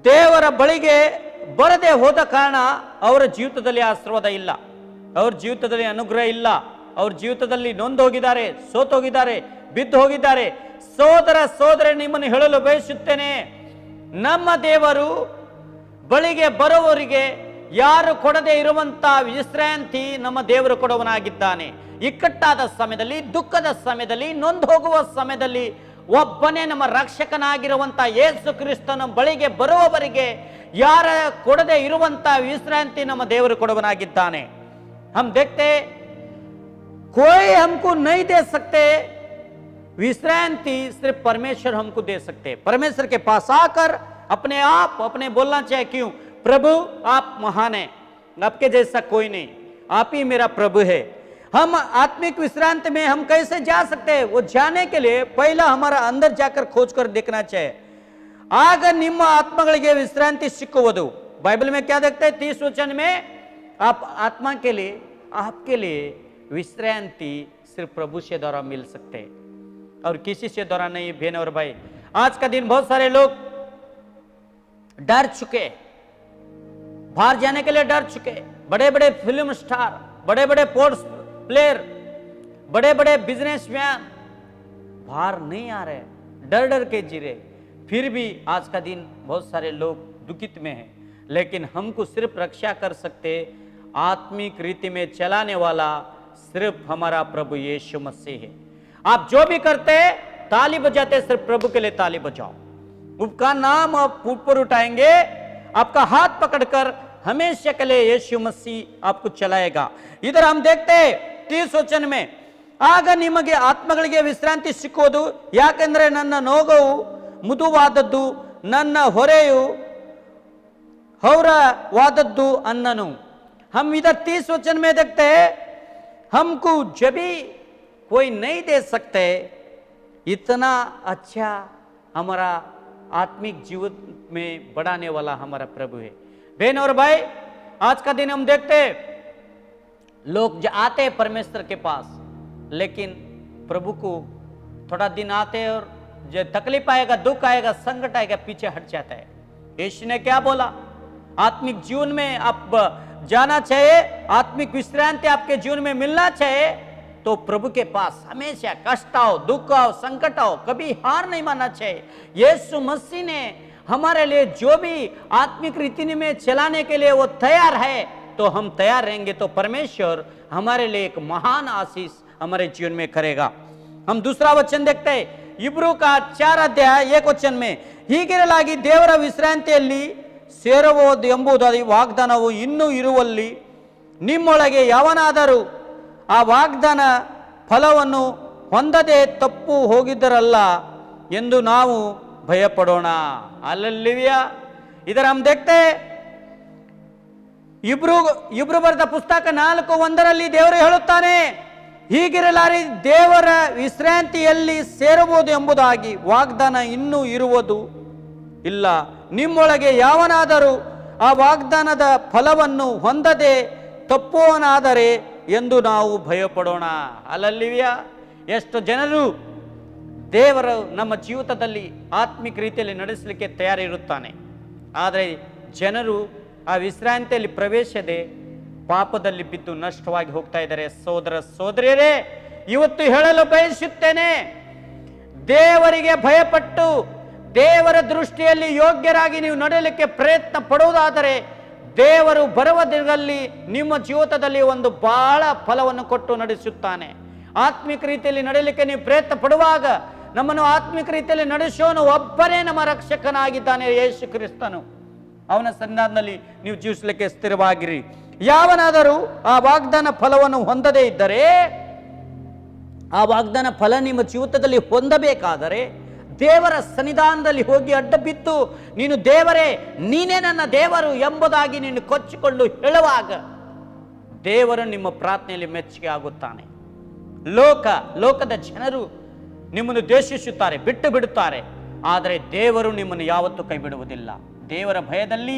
Speaker 5: ದೇವರ ಬಳಿಗೆ ಬರದೆ ಹೋದ ಕಾರಣ ಅವರ ಜೀವಿತದಲ್ಲಿ ಆಶೀರ್ವಾದ ಇಲ್ಲ, ಅವರ ಜೀವಿತದಲ್ಲಿ ಅನುಗ್ರಹ ಇಲ್ಲ, ಅವ್ರ ಜೀವಿತದಲ್ಲಿ ನೊಂದು ಹೋಗಿದ್ದಾರೆ, ಸೋತು ಹೋಗಿದ್ದಾರೆ, ಬಿದ್ದು ಹೋಗಿದ್ದಾರೆ। ಸೋದರ ಸೋದರ, ನಿಮ್ಮನ್ನು ಹೇಳಲು ಬಯಸುತ್ತೇನೆ, ನಮ್ಮ ದೇವರು ಬಳಿಗೆ ಬರುವವರಿಗೆ ಯಾರು ಕೊಡದೆ ಇರುವಂತ ವಿಶ್ರಾಂತಿ ನಮ್ಮ ದೇವರು ಕೊಡುವನಾಗಿದ್ದಾನೆ। ಇಕ್ಕಟ್ಟಾದ ಸಮಯದಲ್ಲಿ, ದುಃಖದ ಸಮಯದಲ್ಲಿ, ನೊಂದು ಹೋಗುವ ಸಮಯದಲ್ಲಿ ಒಬ್ಬನೇ ನಮ್ಮ ರಕ್ಷಕನಾಗಿರುವಂತ ಯೇಸು ಕ್ರಿಸ್ತನ ಬಳಿಗೆ ಬರುವವರಿಗೆ ಯಾರ ಕೊಡದೆ ಇರುವಂತ ವಿಶ್ರಾಂತಿ ನಮ್ಮ ದೇವರು ಕೊಡುವನಾಗಿದ್ದಾನೆ। हम देखते कोई हमको नहीं दे सकते विश्रांति, सिर्फ परमेश्वर हमको दे सकते। परमेश्वर के पास आकर अपने आप अपने बोलना चाहिए, क्यों? प्रभु आप महान हैं, आपके जैसा कोई नहीं, आप ही मेरा प्रभु है। हम आत्मिक विश्रांति में हम कैसे जा सकते हैं? वो जाने के लिए पहला हमारा अंदर जाकर खोज कर देखना चाहिए। आग ನಿಮ್ಮ ಆತ್ಮಗಳಿಗೆ ವಿಶ್ರಾಂತಿ ಸಿಕ್ಕುವುದು। बाइबल में क्या देखते हैं? 30 वचन में आप आत्मा के लिए, आपके लिए विश्रांति सिर्फ प्रभु से द्वारा मिल सकते हैं और किसी से द्वारा नहीं। बहन और भाई, आज का दिन बहुत सारे लोग डर चुके, बाहर जाने के लिए डर चुके। बड़े बड़े फिल्म स्टार, बड़े बड़े स्पोर्ट्स प्लेयर, बड़े बड़े बिजनेसमैन बाहर नहीं आ रहे, डर डर के जी रहे। फिर भी आज का दिन बहुत सारे लोग दुखित में हैं, लेकिन हमको सिर्फ रक्षा कर सकते आत्मिक रीति में चलाने वाला सिर्फ हमारा प्रभु यीशु मसीह है। आप जो भी करते ताली बजाते, सिर्फ प्रभु के लिए ताली बजाओ। उसका नाम आप ऊपर उठाएंगे, आपका हाथ पकड़कर हमेशा के लिए यीशु मसीह आपको चलाएगा। इधर हम देखते हैं 30 वचन में, ಆಗ ನಿಮಗೆ ಆತ್ಮಗಳಿಗೆ ವಿಶ್ರಾಂತಿ ಸಿಕ್ಕುವುದು, ಯಾಕೆಂದರೆ ನನ್ನ ನೋಗವು ಮೃದುವಾದದ್ದು, ನನ್ನ ಹೊರೆಯು ಹೌರವಾದದ್ದು ಅನ್ನನು। हम इधर 30 वचन में देखते हैं, हमको जब भी कोई नहीं दे सकते इतना अच्छा हमारा आत्मिक जीवन में बढ़ाने वाला हमारा प्रभु है। बहन और भाई, आज का दिन हम देखते हैं लोग आते हैं परमेश्वर के पास, लेकिन प्रभु को थोड़ा दिन आते हैं और जो तकलीफ आएगा, दुख आएगा, संकट आएगा, पीछे हट जाता है। यीशु ने क्या बोला? आत्मिक जीवन में आप जाना चाहिए, आत्मिक विश्रांति आपके जीवन में मिलना चाहिए, तो प्रभु के पास हमेशा कष्ट आओ, दुख आओ, संकट आओ, कभी हार नहीं मानना चाहिए। यीशु मसीह ने हमारे लिए जो भी आत्मिक रीति में चलाने के लिए वो तैयार है, तो हम तैयार रहेंगे तो परमेश्वर हमारे लिए एक महान आशीष हमारे जीवन में करेगा। हम दूसरा वचन देखते हैं, इब्रू का 4 अध्याय 1 वचन में, ಹೀಗಿರಲಾಗಿ ದೇವರ ವಿಶ್ರಾಂತಿಯಲ್ಲಿ ಸೇರಬಹುದು ಎಂಬುದಾಗಿ ವಾಗ್ದಾನವು ಇನ್ನೂ ಇರುವಲ್ಲಿ ನಿಮ್ಮೊಳಗೆ ಯಾವನಾದರೂ ಆ ವಾಗ್ದಾನ ಫಲವನ್ನು ಹೊಂದದೆ ತಪ್ಪು ಹೋಗಿದ್ದರಲ್ಲ ಎಂದು ನಾವು ಭಯಪಡೋಣ। हालेलुया। इधर हम देखते हैं ಇಬ್ರು ಬರೆದ ಪುಸ್ತಕ 4:1 ದೇವರು ಹೇಳುತ್ತಾನೆ, ಹೀಗಿರಲಾರಿ ದೇವರ ವಿಶ್ರಾಂತಿಯಲ್ಲಿ ಸೇರಬಹುದು ಎಂಬುದಾಗಿ ವಾಗ್ದಾನ ಇನ್ನೂ ಇರುವುದು ಇಲ್ಲ, ನಿಮ್ಮೊಳಗೆ ಯಾವನಾದರೂ ಆ ವಾಗ್ದಾನದ ಫಲವನ್ನು ಹೊಂದದೆ ತಪ್ಪುವನಾದರೆ ಎಂದು ನಾವು ಭಯಪಡೋಣ। ಹಾಲೆಲೂಯಾ। ಎಷ್ಟು ಜನರು ದೇವರು ನಮ್ಮ ಜೀವಿತದಲ್ಲಿ ಆತ್ಮಿಕ ರೀತಿಯಲ್ಲಿ ನಡೆಸಲಿಕ್ಕೆ ತಯಾರಿರುತ್ತಾನೆ, ಆದರೆ ಜನರು ಆ ವಿಶ್ರಾಂತಿಯಲ್ಲಿ ಪ್ರವೇಶದೆ ಪಾಪದಲ್ಲಿ ಬಿದ್ದು ನಷ್ಟವಾಗಿ ಹೋಗ್ತಾ ಇದ್ದಾರೆ। ಸೋದರ ಸೋದರಿಯರೇ, ಇವತ್ತು ಹೇಳಲು ಬಯಸುತ್ತೇನೆ, ದೇವರಿಗೆ ಭಯಪಟ್ಟು ದೇವರ ದೃಷ್ಟಿಯಲ್ಲಿ ಯೋಗ್ಯರಾಗಿ ನೀವು ನಡೆಯಲಿಕ್ಕೆ ಪ್ರಯತ್ನ ಪಡುವುದಾದರೆ ದೇವರು ಬರುವ ದಿನದಲ್ಲಿ ನಿಮ್ಮ ಜೀವಿತದಲ್ಲಿ ಒಂದು ಬಹಳ ಫಲವನ್ನು ಕೊಟ್ಟು ನಡೆಸುತ್ತಾನೆ। ಆತ್ಮಿಕ ರೀತಿಯಲ್ಲಿ ನಡೆಯಲಿಕ್ಕೆ ನೀವು ಪ್ರಯತ್ನ ಪಡುವಾಗ ನಮ್ಮನ್ನು ಆತ್ಮಿಕ ರೀತಿಯಲ್ಲಿ ನಡೆಸೋನು ಒಬ್ಬನೇ ನಮ್ಮ ರಕ್ಷಕನಾಗಿದ್ದಾನೆ, ಯೇಸು ಕ್ರಿಸ್ತನು। ಅವನ ಸನ್ನಿಧಾನದಲ್ಲಿ ನೀವು ಜೀವಿಸಲಿಕ್ಕೆ ಸ್ಥಿರವಾಗಿರಿ। ಯಾವನಾದರೂ ಆ ವಾಗ್ದಾನ ಫಲವನ್ನು ಹೊಂದದೇ ಇದ್ದರೆ, ಆ ವಾಗ್ದಾನ ಫಲ ನಿಮ್ಮ ಜೀವಿತದಲ್ಲಿ ಹೊಂದಬೇಕಾದರೆ ದೇವರ ಸನ್ನಿಧಾನದಲ್ಲಿ ಹೋಗಿ ಅಡ್ಡ ಬಿದ್ದು ನೀನು ದೇವರೇ, ನೀನೇ ನನ್ನ ದೇವರು ಎಂಬುದಾಗಿ ನೀನು ಕೊಚ್ಚಿಕೊಂಡು ಹೇಳುವಾಗ ದೇವರು ನಿಮ್ಮ ಪ್ರಾರ್ಥನೆಯಲ್ಲಿ ಮೆಚ್ಚುಗೆ ಆಗುತ್ತಾನೆ। ಲೋಕದ ಜನರು ನಿಮ್ಮನ್ನು ದ್ವೇಷಿಸುತ್ತಾರೆ, ಬಿಟ್ಟು ಬಿಡುತ್ತಾರೆ, ಆದರೆ ದೇವರು ನಿಮ್ಮನ್ನು ಯಾವತ್ತೂ ಕೈ ಬಿಡುವುದಿಲ್ಲ। ದೇವರ ಭಯದಲ್ಲಿ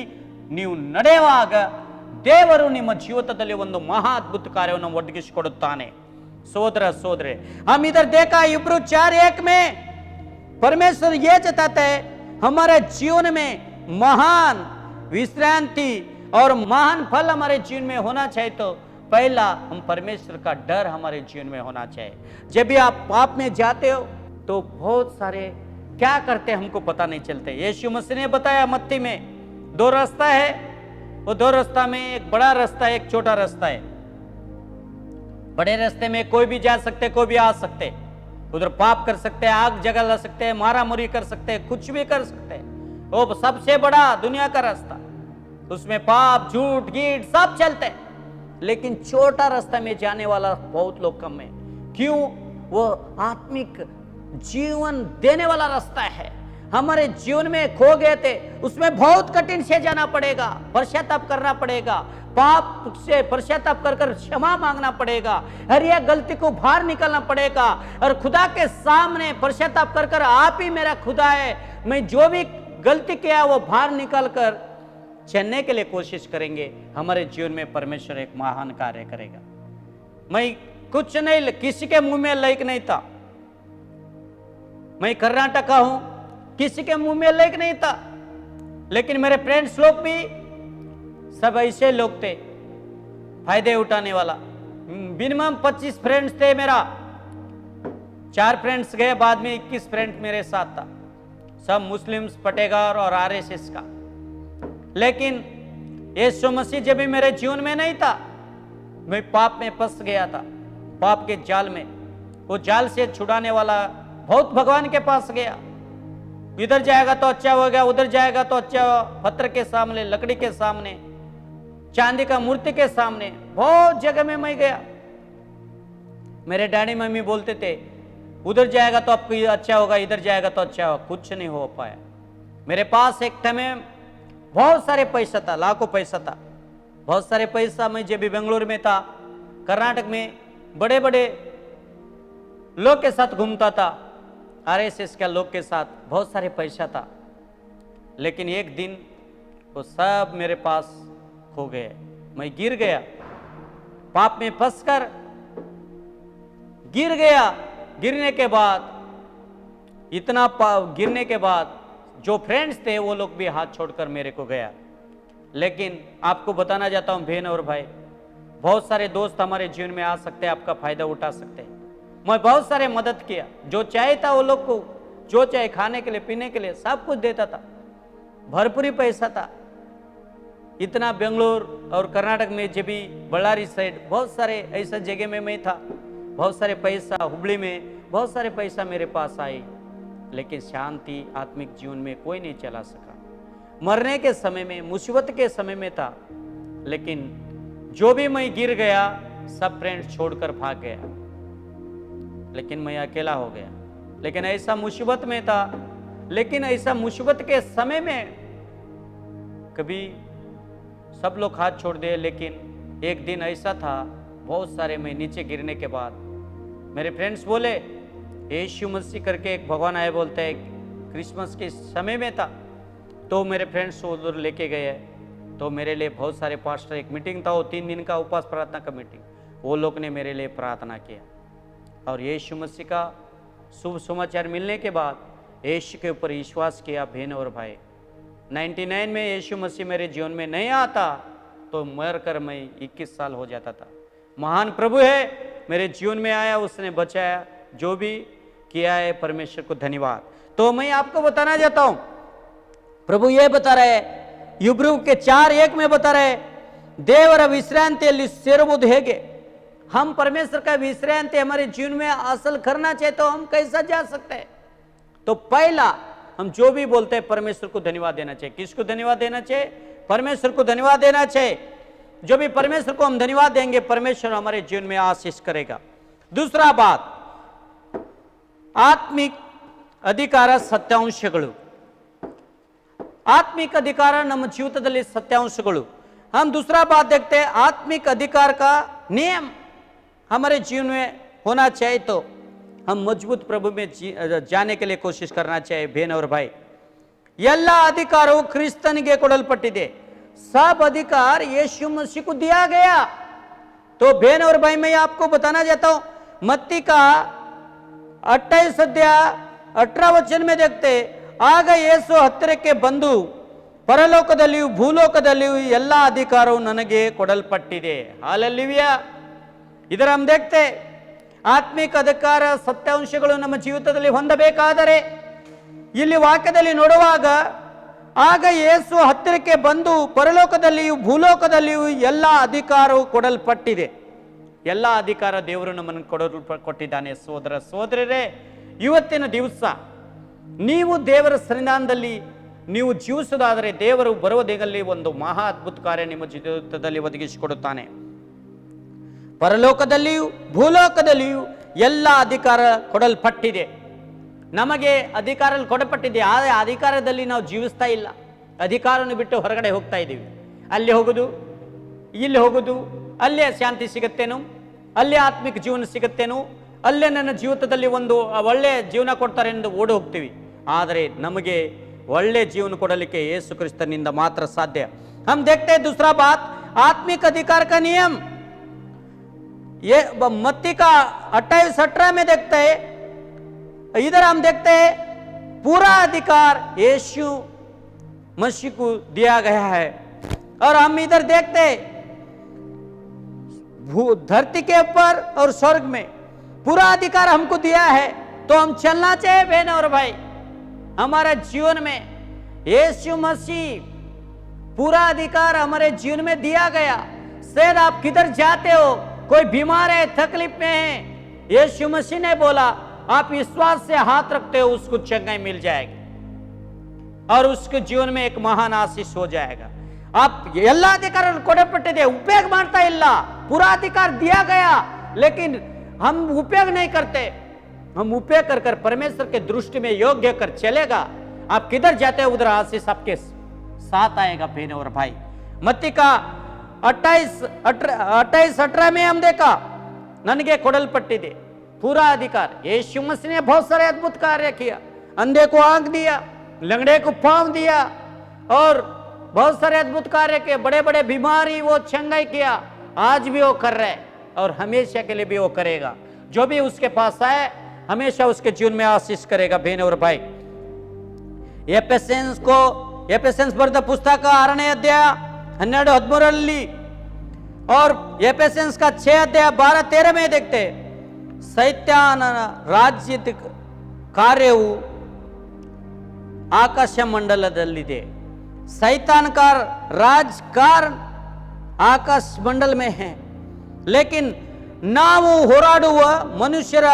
Speaker 5: ನೀವು ನಡೆಯುವಾಗ ದೇವರು ನಿಮ್ಮ ಜೀವಿತದಲ್ಲಿ ಒಂದು ಮಹಾ ಅದ್ಭುತ ಕಾರ್ಯವನ್ನು ಒದಗಿಸಿಕೊಡುತ್ತಾನೆ। ಸೋದರ ಸೋದರಿ, हम इधर देखा इब्रू 4:1 में परमेश्वर ये चाहता है हमारे जीवन में महान विश्रांति और महान फल हमारे जीवन में होना चाहिए, तो पहला हम परमेश्वर का डर हमारे जीवन में होना चाहिए। जब भी आप पाप में जाते हो तो बहुत सारे क्या करते हमको पता नहीं चलते। यीशु मसीह ने बताया मत्ती में 2 रास्ता है, वो 2 रास्ता में एक बड़ा रास्ता है, एक छोटा रास्ता है। बड़े रास्ते में कोई भी जा सकते, कोई भी आ सकते, उधर पाप कर सकते हैं, आग जगा ला सकते हैं, मारा मुरी कर सकते हैं, कुछ भी कर सकते हैं। वो सबसे बड़ा दुनिया का रास्ता, उसमें पाप झूठ गीठ सब चलते हैं। लेकिन छोटा रास्ता में जाने वाला बहुत लोग कम है। क्यों? वो आत्मिक जीवन देने वाला रास्ता है। हमारे जीवन में खो गए थे, उसमें बहुत कठिन से जाना पड़ेगा, पश्चाताप करना पड़ेगा, पाप से पश्चाताप कर कर क्षमा मांगना पड़ेगा, हर एक गलती को बाहर निकलना पड़ेगा और खुदा के सामने पश्चाताप कर कर आप ही मेरा खुदा है, मैं जो भी गलती किया वो बाहर निकल कर चलने के लिए कोशिश करेंगे। हमारे जीवन में परमेश्वर एक महान कार्य करेगा। मैं कुछ नहीं, किसी के मुंह में लायक नहीं था, मैं कर्नाटक का हूं, किसी के मुंह में लायक नहीं था, लेकिन मेरे फ्रेंड्स लोग भी सब ऐसे लोग थे फायदे उठाने वाला। मिनिमम 25 फ्रेंड्स थे मेरा, 4 फ्रेंड्स गए, बाद में 21 फ्रेंड मेरे साथ था, सब मुस्लिम्स, पटेगार और आरएसएस का। लेकिन यीशु मसीह जब भी मेरे जीवन में नहीं था, मैं पाप में फंस गया था, पाप के जाल में। वो जाल से छुड़ाने वाला बहुत भगवान के पास गया, इधर जाएगा तो अच्छा होगा, उधर जाएगा तो अच्छा, पत्थर के सामने, लकड़ी के सामने चांदी का मूर्ति के सामने, बहुत जगह में मैं गया। मेरे डैडी मम्मी बोलते थे उधर जाएगा तो आपको अच्छा होगा, इधर जाएगा तो अच्छा होगा, कुछ नहीं हो पाया। मेरे पास एक टाइम बहुत सारे पैसा था, लाखों पैसा था, बहुत सारे पैसा। मैं जब भी बेंगलुरु में था, कर्नाटक में बड़े बड़े लोग के साथ घूमता था, आरएसएस के लोग के साथ, बहुत सारे पैसा था। लेकिन एक दिन वो सब मेरे पास खो गए। मैं गिर गया, पाप में फंसकर गिर गया। गिरने के बाद गिरने के बाद जो फ्रेंड्स थे वो लोग भी हाथ छोड़कर मेरे को गया। लेकिन आपको बताना चाहता हूं बहन और भाई, बहुत सारे दोस्त हमारे जीवन में आ सकते हैं, आपका फायदा उठा सकते हैं। मैं बहुत सारे मदद किया, जो चाहे था वो लोग को, जो चाहे खाने के लिए पीने के लिए सब कुछ देता था, भरपूरी पैसा था। इतना बेंगलोर और कर्नाटक में जब भी बಳ್ಳारी साइड बहुत सारे ऐसा जगह में मैं था, बहुत सारे पैसा, हुबली में बहुत सारे पैसा मेरे पास आई, लेकिन शांति आत्मिक जीवन में कोई नहीं चला सका। मरने के समय में, मुसीबत के समय में था, लेकिन जो भी मैं गिर गया सब फ्रेंड छोड़कर भाग गया, लेकिन मैं अकेला हो गया। लेकिन ऐसा मुसीबत में था, लेकिन ऐसा मुसीबत के समय में कभी सब लोग हाथ छोड़ दिए। लेकिन एक दिन ऐसा था, बहुत सारे मैं नीचे गिरने के बाद मेरे फ्रेंड्स बोले, यीशु मसीह करके एक भगवान आए, बोलते हैं क्रिसमस के समय में था, तो मेरे फ्रेंड्स उधर लेके गए। तो मेरे लिए बहुत सारे पास्टर, एक मीटिंग था, वो 3 दिन का उपवास प्रार्थना का मीटिंग, वो लोग ने मेरे लिए प्रार्थना किया। और यीशु मसीह का शुभ समाचार मिलने के बाद यीशु के ऊपर विश्वास किया। बहन और भाई, 99 में यीशु मसीह मेरे जीवन में नहीं आता तो मर कर मैं 21 साल हो जाता था। महान प्रभु है, मेरे जीवन में आया, उसने बचाया, जो भी किया है परमेश्वर को धन्यवाद। तो मैं आपको बताना चाहता हूं, प्रभु ये बता रहे, इब्रियों के 4:1 में बता रहे, ದೇವರ ವಿಶ್ರಾಂತಿಯಲ್ಲಿ ಸೇರುವುದು ಹೇಗೆ। हम परमेश्वर का विश्रांति हमारे जीवन में हासिल करना चाहिए, तो हम कैसा जा सकते हैं। तो पहला हम जो भी बोलते हैं परमेश्वर को धन्यवाद देना चाहिए। किसको धन्यवाद देना चाहिए? परमेश्वर को धन्यवाद देना चाहिए। जो भी परमेश्वर को हम धन्यवाद देंगे, परमेश्वर हमारे जीवन में आशीष करेगा। दूसरा बात, आत्मिक अधिकार सत्यांशಗಳು। आत्मिक अधिकार ನಮ್ಮ ಜೀವಿತದಲ್ಲಿ सत्यांशಗಳು। हम दूसरा बात देखते हैं, आत्मिक अधिकार का नियम हमारे जीवन में होना चाहिए, तो हम मजबूत प्रभु में जाने के लिए कोशिश करना चाहिए। बहन और भाई, ಎಲ್ಲ अधिकारವು ಕ್ರಿಸ್ತನಿಗೆ ಕೊಡಲ್ಪಟ್ಟಿದೆ। सब अधिकार यीशु मसीह को दिया गया। तो बहन और भाई, मैं आपको बताना चाहता हूं, मत्ती का 28 अध्याय 18 वचन में देखते, ಆಗ ಯೇಸು ಹತ್ತಿರಕ್ಕೆ ಬಂದು, ಪರಲೋಕದಲ್ಲಿಯೂ ಭೂಲೋಕದಲ್ಲಿಯೂ ಎಲ್ಲ ಅಧಿಕಾರವು ನನಗೆ ಕೊಡಲ್ಪಟ್ಟಿದೆ। ಹಾಲೆಲೂಯಾ। ಇದರ हम देखते, ಆತ್ಮಿಕ ಅಧಿಕಾರ ಸತ್ಯಾಂಶಗಳು ನಮ್ಮ ಜೀವಿತದಲ್ಲಿ ಹೊಂದಬೇಕಾದರೆ ಇಲ್ಲಿ ವಾಕ್ಯದಲ್ಲಿ ನೋಡುವಾಗ, ಆಗ ಯೇಸು ಹತ್ತಿರಕ್ಕೆ ಬಂದು ಪರಲೋಕದಲ್ಲಿಯೂ ಭೂಲೋಕದಲ್ಲಿಯೂ ಎಲ್ಲ ಅಧಿಕಾರವು ಕೊಡಲ್ಪಟ್ಟಿದೆ। ಎಲ್ಲ ಅಧಿಕಾರ ದೇವರು ನಮ್ಮನ್ನು ಕೊಟ್ಟಿದ್ದಾನೆ। ಸೋದರ ಸೋದರರೇ, ಇವತ್ತಿನ ದಿವಸ ನೀವು ದೇವರ ಸನ್ನಿಧಾನದಲ್ಲಿ ನೀವು ಜೀವಿಸುವುದಾದರೆ, ದೇವರು ಬರುವ ದಿನದಲ್ಲಿ ಒಂದು ಮಹಾ ಅದ್ಭುತ ಕಾರ್ಯ ನಿಮ್ಮ ಜೀವಿತದಲ್ಲಿ ಒದಗಿಸಿಕೊಡುತ್ತಾನೆ। ಪರಲೋಕದಲ್ಲಿಯೂ ಭೂಲೋಕದಲ್ಲಿಯೂ ಎಲ್ಲ ಅಧಿಕಾರ ಕೊಡಲ್ಪಟ್ಟಿದೆ। ನಮಗೆ ಅಧಿಕಾರ ಕೊಡಲ್ಪಟ್ಟಿದೆ, ಆದರೆ ಅಧಿಕಾರದಲ್ಲಿ ನಾವು ಜೀವಿಸ್ತಾ ಇಲ್ಲ। ಅಧಿಕಾರವನ್ನು ಬಿಟ್ಟು ಹೊರಗಡೆ ಹೋಗ್ತಾ ಇದ್ದೀವಿ। ಅಲ್ಲಿ ಹೋಗುದು, ಇಲ್ಲಿ ಹೋಗುದು, ಅಲ್ಲೇ ಶಾಂತಿ ಸಿಗುತ್ತೇನೋ, ಅಲ್ಲೇ ಆತ್ಮಿಕ ಜೀವನ ಸಿಗುತ್ತೇನೋ, ಅಲ್ಲೇ ನನ್ನ ಜೀವಿತದಲ್ಲಿ ಒಂದು ಒಳ್ಳೆ ಜೀವನ ಕೊಡ್ತಾರೆ ಎಂದು ಓಡಿ ಹೋಗ್ತೀವಿ। ಆದರೆ ನಮಗೆ ಒಳ್ಳೆ ಜೀವನ ಕೊಡಲಿಕ್ಕೆ ಯೇಸು ಕ್ರಿಸ್ತನಿಂದ ಮಾತ್ರ ಸಾಧ್ಯ। हम देखते हैं दूसरा बात, आत्मिक अधिकार का नियम। ये मत्ती का 28-18 में देखते हैं। इधर हम देखते हैं पूरा अधिकार यीशु मसीह को दिया गया है। और हम इधर देखते हैं धरती के ऊपर और स्वर्ग में पूरा अधिकार हमको दिया है, तो हम चलना चाहिए। बहन और भाई, हमारे जीवन में यीशु मसीह पूरा अधिकार हमारे जीवन में दिया गया। शायद आप किधर जाते हो, कोई बीमार है, तकलीफ में है, यीशु मसीह ने बोला आप विश्वास से हाथ रखते हो, उसको चंगाई मिल जाएगी और उसके जीवन में एक महान आशीष हो जाएगा। आप ಎಲ್ಲ ಅಧಿಕಾರವನ್ನು ಕೊಡಲ್ಪಟ್ಟಿದೆ, ಉಪಯೋಗ ಮಾಡ್ತಾ ಇಲ್ಲ. पूरा अधिकार दिया गया लेकिन हम उपयोग नहीं करते. हम उपयोग कर कर परमेश्वर के दृष्टि में योग्य कर चलेगा. आप किधर जाते हैं उधर आशीष आपके साथ आएगा बहन और भाई. मत्ती का 28-18 में हम देखा, ನನಗೆ ಕೊಡಲ್ಪಟ್ಟಿದೆ पूरा अधिकार. यीशु मसीह ने बहुत सारे अद्भुत कार्य किया. अंधे को आंख दिया, लंगड़े को पांव दिया और बहुत सारे अद्भुत कार्य किए. बड़े बड़े बीमारी वो चंगाई किया. आज भी वो कर रहे और हमेशा के लिए भी वो करेगा. जो भी उसके पास आए हमेशा उसके जीवन में आशीष करेगा बहन और भाई. एफेसियंस बರೆದ पुस्तक 6ನೇ अध्याय 12-13 और एफेसियंस का 6 अध्याय 12-13 में देखते ಸೈತಾನನ ರಾಜ್ಯದ ಕಾರ್ಯವು ಆಕಾಶ ಮಂಡಲದಲ್ಲಿದೆ. सैतान का राजकारण आकाश मंडल में है. लेकिन ನಾವು ಹೋರಾಡುವ ಮನುಷ್ಯರ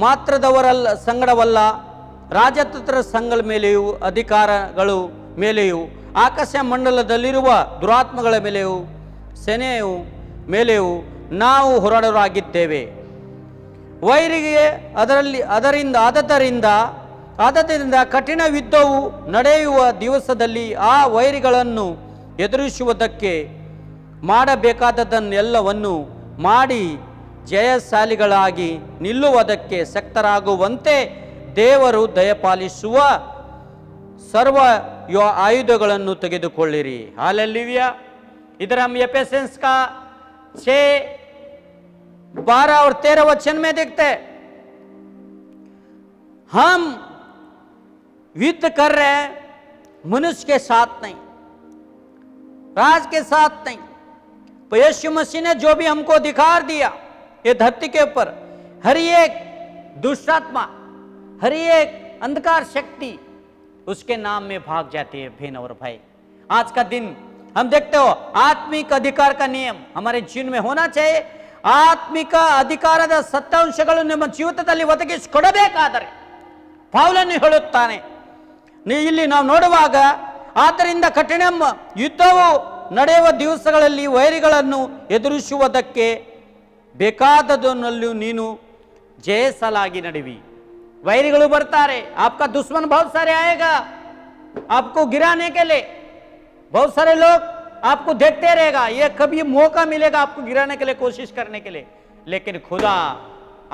Speaker 5: ಮಾತ್ರದವರಲ್ಲ ಸಂಗಡವಲ್ಲ, ರಾಜತಂತ್ರ ಸಂಘಗಳ ಮೇಲೆಯೂ ಅಧಿಕಾರಗಳು ಮೇಲೆಯೂ ಆಕಾಶ ಮಂಡಲದಲ್ಲಿರುವ ದುರಾತ್ಮಗಳ ಮೇಲೆಯೂ ಸೇನೆಯು ಮೇಲೆಯೂ ನಾವು ಹೋರಾಡೋರಾಗಿದ್ದೇವೆ. ವೈರಿಗೆ ಆದ್ದರಿಂದ ಕಠಿಣ ಯುದ್ಧವು ನಡೆಯುವ ದಿವಸದಲ್ಲಿ ಆ ವೈರಿಗಳನ್ನು ಎದುರಿಸುವುದಕ್ಕೆ ಮಾಡಬೇಕಾದದ್ದನ್ನೆಲ್ಲವನ್ನು ಮಾಡಿ ಜಯಶಾಲಿಗಳಾಗಿ ನಿಲ್ಲುವುದಕ್ಕೆ ಶಕ್ತರಾಗುವಂತೆ ದೇವರು ದಯಪಾಲಿಸುವ ಸರ್ವ ಆಯುಧಗಳನ್ನು ತೆಗೆದುಕೊಳ್ಳಿರಿ. हालेलुया. इधर हम एफेसियंस का 6-12 और 13 वचन में देखते हैं, हम युद्ध कर रहे हैं मनुष्य के साथ नहीं, राज के साथ नहीं. तो यीशु मसीह ने जो भी हमको अधिकार दिया ये धरती के ऊपर, हर एक दुष्टात्मा, हर एक अंधकार शक्ति उसके नाम में भाग जाती है बहन और भाई. आज का दिन हम देखते हो आत्मिक अधिकार का नियम हमारे जीवन में होना चाहिए. ಆತ್ಮಿಕ ಅಧಿಕಾರದ ಸತ್ಯಾಂಶಗಳು ನಿಮ್ಮ ಜೀವಿತದಲ್ಲಿ ಒದಗಿಸಿಕೊಡಬೇಕಾದರೆ ಪೌಲನು ಹೇಳುತ್ತಾನೆ, ಇಲ್ಲಿ ನಾವು ನೋಡುವಾಗ, ಆದ್ದರಿಂದ ಕಠಿಣ ಯುದ್ಧವು ನಡೆಯುವ ದಿವಸಗಳಲ್ಲಿ ವೈರಿಗಳನ್ನು ಎದುರಿಸುವುದಕ್ಕೆ ಬೇಕಾದದನ್ನಲ್ಲೂ ನೀನು ಜಯಸಲಾಗಿ ನಡೆವಿ. ವೈರಿಗಳು ಬರ್ತಾರೆ, आपका दुश्मन बहुत सारे आएगा आपको गिराने के लिए. बहुत सारे लोग आपको देखते रहेगा, ये कभी मौका मिलेगा आपको गिराने के लिए, कोशिश करने के लिए, लेकिन खुदा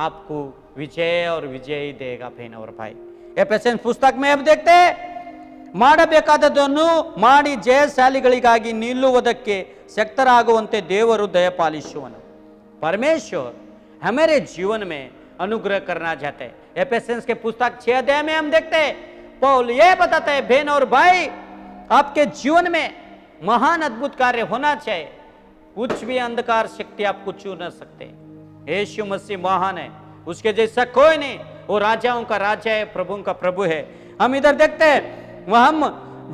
Speaker 5: आपको विजय और विजय देगा बहन और भाई. एफेसियंस पुस्तक में हम देखते हैं, ಮಾಡಬೇಕಾದದ್ದನ್ನು ಮಾಡಿ ಜಯಶಾಲಿಗಳಿಗಾಗಿ ನಿಲ್ಲುವುದಕ್ಕೆ ಶಕ್ತರಾಗುವಂತೆ ದೇವರು ದಯಪಾಲಿಸುವನು. परमेश्वर हमारे जीवन में अनुग्रह करना चाहते हैं. एफेसियंस के पुस्तक 6 अध्याय में हम देखते हैं, पौल ये बताते हैं, बहन और भाई आपके जीवन में महान अद्भुत कार्य होना चाहिए. कुछ भी अंधकार शक्ति आपको छू न सकते. यीशु मसीह महान है, उसके जैसा कोई नहीं. वो राजाओं का राजा है, प्रभुओं का प्रभु है. हम इधर देखते हैं, वह हम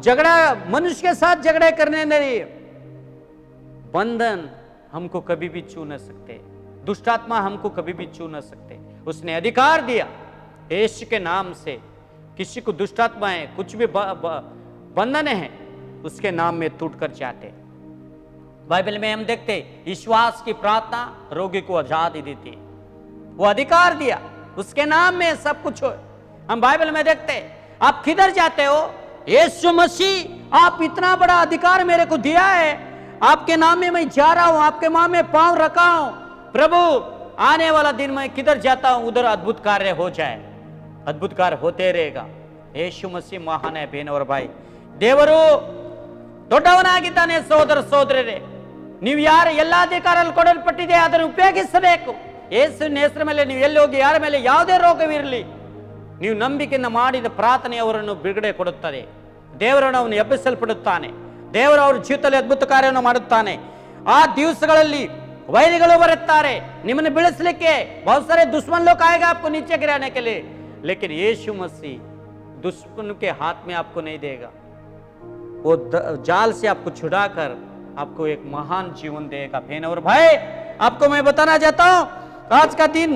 Speaker 5: झगड़ा मनुष्य के साथ झगड़े करने नहीं, बंधन हमको कभी भी छू न सकते, दुष्टात्मा हमको कभी भी छू न सकते. उसने अधिकार दिया यीशु के नाम से. किसी को दुष्टात्मा है, कुछ भी बंधन है, उसके नाम में टूट कर जाते. बाइबल में हम देखते विश्वास की प्रार्थना रोगी को आजादी देती है. वो अधिकार दिया, उसके नाम में सब कुछ हो. हम बाइबल में देखते आप किधर जाते हो, यीशु मसीह आप इतना बड़ा अधिकार मेरे को दिया है, आपके नाम में मैं जा रहा हूं, आपके नाम में पांव रखा हूं. प्रभु आने वाला दिन मैं किधर जाता हूं उधर अद्भुत कार्य हो जाए. अद्भुत कार्य होते रहेगा. यीशु मसीह महान है बहन और भाई. ದೇವರು ದೊಡ್ಡವನಾಗಿದ್ದಾನೆ. ಸಹೋದರ ಸಹೋದರರೇ, ನೀವು ಯಾರು ಎಲ್ಲ ಅಧಿಕಾರ ಕೊಡಲ್ಪಟ್ಟಿದೆ ಅದನ್ನು ಉಪಯೋಗಿಸಬೇಕು. ಯೇಸುವಿನ ಹೆಸರ ಮೇಲೆ ನೀವು ಎಲ್ಲಿ ಹೋಗಿ ಯಾರ ಮೇಲೆ ಯಾವುದೇ ರೋಗವಿರಲಿ, ನೀವು ನಂಬಿಕೆಯನ್ನು ಮಾಡಿದ ಪ್ರಾರ್ಥನೆ ಅವರನ್ನು ಬಿಡುಗಡೆ ಕೊಡುತ್ತದೆ. ದೇವರನ್ನು ಅವನು ಎಬ್ಬಿಸಲ್ಪಡುತ್ತಾನೆ. ದೇವರು ಅವರ ಜೀವಿತದಲ್ಲಿ ಅದ್ಭುತ ಕಾರ್ಯವನ್ನು ಮಾಡುತ್ತಾನೆ. ಆ ದಿವಸಗಳಲ್ಲಿ ವೈರಿಗಳು ಬರುತ್ತಾರೆ ನಿಮ್ಮನ್ನು ಬೀಳಿಸಲಿಕ್ಕೆ. बहुत सारे दुश्मन लोग आएगा आपको नीचे गिराने के लिए, लेकिन यीशु मसीह दुश्मन के हाथ में आपको नहीं देगा. वो जाल से आपको छुड़ाकर आपको एक महान जीवन देगा. बहन और भाई, आपको मैं बताना चाहता हूं, आज का दिन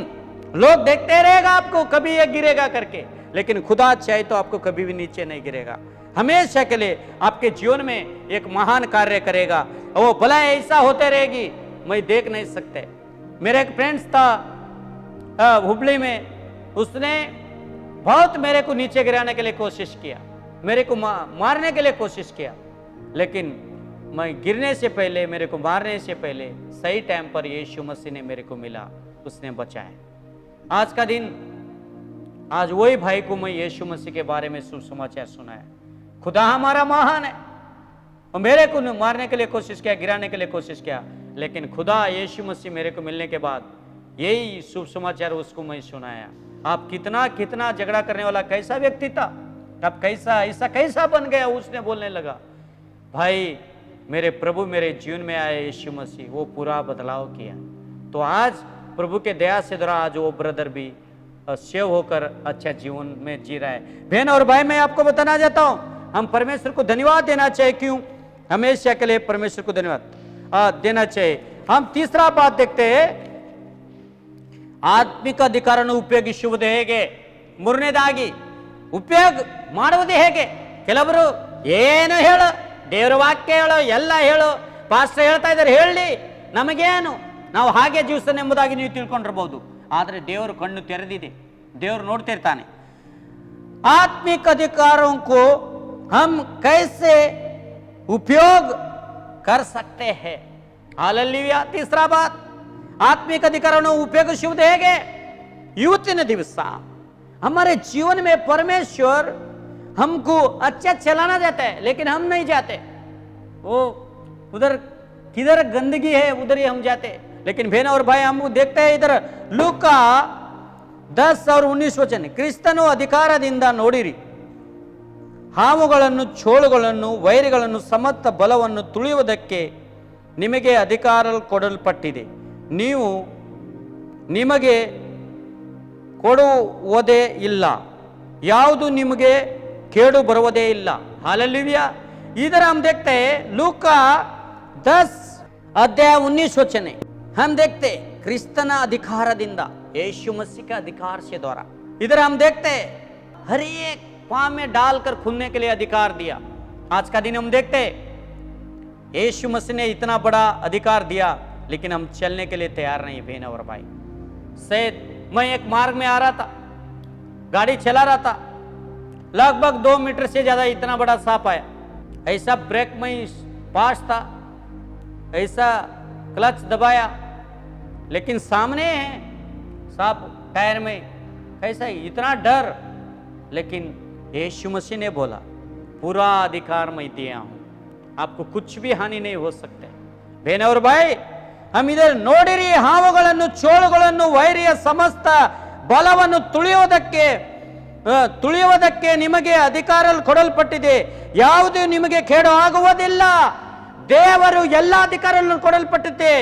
Speaker 5: लोग देखते रहेगा आपको कभी ये गिरेगा करके, लेकिन खुदा चाहे तो आपको कभी भी नीचे नहीं गिरेगा. हमेशा के लिए आपके जीवन में एक महान कार्य करेगा। और वो भला ऐसा होते रहेगी मैं देख नहीं सकते। मेरा एक फ्रेंड्स था हुबली में, उसने बहुत मेरे को नीचे गिराने के लिए कोशिश किया, मेरे को मारने के लिए कोशिश किया, लेकिन मैं गिरने से पहले, मेरे को मारने से पहले सही टाइम पर यीशु मसीह ने मेरे को मिला, उसने बचाया। आज का दिन, आज वही भाई को मैं यीशु मसीह के बारे में सुसमाचार सुनाया। खुदा हमारा महान है, और मेरे को मारने के लिए कोशिश किया, गिराने के लिए कोशिश किया, लेकिन खुदा यीशु मसीह मेरे को मिलने के बाद यही शुभ समाचार उसको मैं सुनाया। आप कितना कितना झगड़ा करने वाला कैसा व्यक्ति था, अब कैसा ऐसा कैसा बन गया। उसने बोलने लगा, भाई मेरे प्रभु मेरे जीवन में आए यीशु मसीह, वो पूरा बदलाव किया। तो आज प्रभु के दया से द्वारा आज वो ब्रदर भी सेव होकर अच्छा जीवन में जी रहा है। बहन और भाई, मैं आपको बताना चाहता हूं, हम परमेश्वर को धन्यवाद देना चाहिए। क्यों? हमेशा के लिए परमेश्वर को धन्यवाद देना चाहिए। हम तीसरा बात देखते हैं, ಆತ್ಮಿಕ ಅಧಿಕಾರವನ್ನು ಉಪಯೋಗಿಸುವುದು ಹೇಗೆ, ಮೂರನೇದಾಗಿ ಉಪಯೋಗ ಮಾಡುವುದು ಹೇಗೆ. ಕೆಲವರು ಏನು ಹೇಳು, ದೇವರ ವಾಕ್ಯ ಹೇಳು, ಎಲ್ಲ ಹೇಳು, ಪಾಸ್ಟರ್ ಹೇಳ್ತಾ ಇದ್ದಾರೆ ಹೇಳಿ, ನಮಗೇನು, ನಾವು ಹಾಗೆ ಜೀವಿಸೋಣ ಎಂಬುದಾಗಿ ನೀವು ತಿಳ್ಕೊಂಡಿರ್ಬೋದು. ಆದರೆ ದೇವರು ಕಣ್ಣು ತೆರೆದಿದೆ, ದೇವರು ನೋಡ್ತಿರ್ತಾನೆ. आत्मिक अधिकारों को हम कैसे उपयोग कर सकते हैं. हालेलुया. तीसरा बात, आत्मिक अधिकारों उपयोगिಸುವುದು ಹೇಗೆ. ಇವತ್ತಿನ ದಿವಸ हमारे जीवन में परमेश्वर हमको अच्छा चलाना जाता है, लेकिन हम नहीं जाते. वो उधर किधर गंदगी है उधर ही हम जाते. लेकिन बहन और भाई, हम देखते हैं इधर लूका 10 और 19 ವಚನ, ಕ್ರಿಸ್ತನು ಅಧಿಕಾರದಿಂದ ನೋಡಿರಿ, ಹಾವುಗಳನ್ನು, ಚೋಳುಗಳನ್ನು, ವೈರಿಗಳನ್ನು, ಸಮಸ್ತ ಬಲವನ್ನು ತುಳಿಯುವುದಕ್ಕೆ ನಿಮಗೆ ಅಧಿಕಾರ ಕೊಡಲ್ಪಟ್ಟಿದೆ, ನೀವು ನಿಮಗೆ ಕೊಡುವುದೇ ಇಲ್ಲ, ಯಾವುದು ನಿಮಗೆ ಕೇಡು ಬರುವುದೇ ಇಲ್ಲ. हालेलुया. इधर हम देखते हैं लूका 10 अध्याय 19 वचन, हम देखते क्रिस्तನ अधिकारದಿಂದ, यीशु मसीह का अधिकार से द्वारा. इधर हम देखते हैं हर एक पाँव में डालकर खुलने के लिए अधिकार दिया. आज का दिन हम देखते हैं यीशु मसीह ने इतना बड़ा अधिकार दिया, लेकिन हम चलने के लिए तैयार नहीं. बहन और भाई, शायद मैं एक मार्ग में आ रहा था, गाड़ी चला रहा था, लगभग 2 मीटर से ज्यादा इतना बड़ा सांप आया. ऐसा ब्रेक में पास था, ऐसा क्लच दबाया, लेकिन सामने है सांप टायर में, कैसा इतना डर. लेकिन यीशु मसीह ने बोला, पूरा अधिकार मैं दिया हूं, आपको कुछ भी हानि नहीं हो सकते. बहन और भाई, हम इधर ನೋಡಿರಿ, ಹಾವುಗಳನ್ನು, ಚೋಳುಗಳನ್ನು, ವೈರಿಯ ಸಮಸ್ತ ಬಲವನ್ನು ತುಳಿಯುವುದಕ್ಕೆ ನಿಮಗೆ ಅಧಿಕಾರ ಕೊಡಲ್ಪಟ್ಟಿದೆ, ಯಾವುದು ನಿಮಗೆ ಕೇಡು ಆಗುವುದಿಲ್ಲ. ದೇವರು ಎಲ್ಲ ಅಧಿಕಾರವನ್ನು ಕೊಡಲ್ಪಟ್ಟಿದೆ.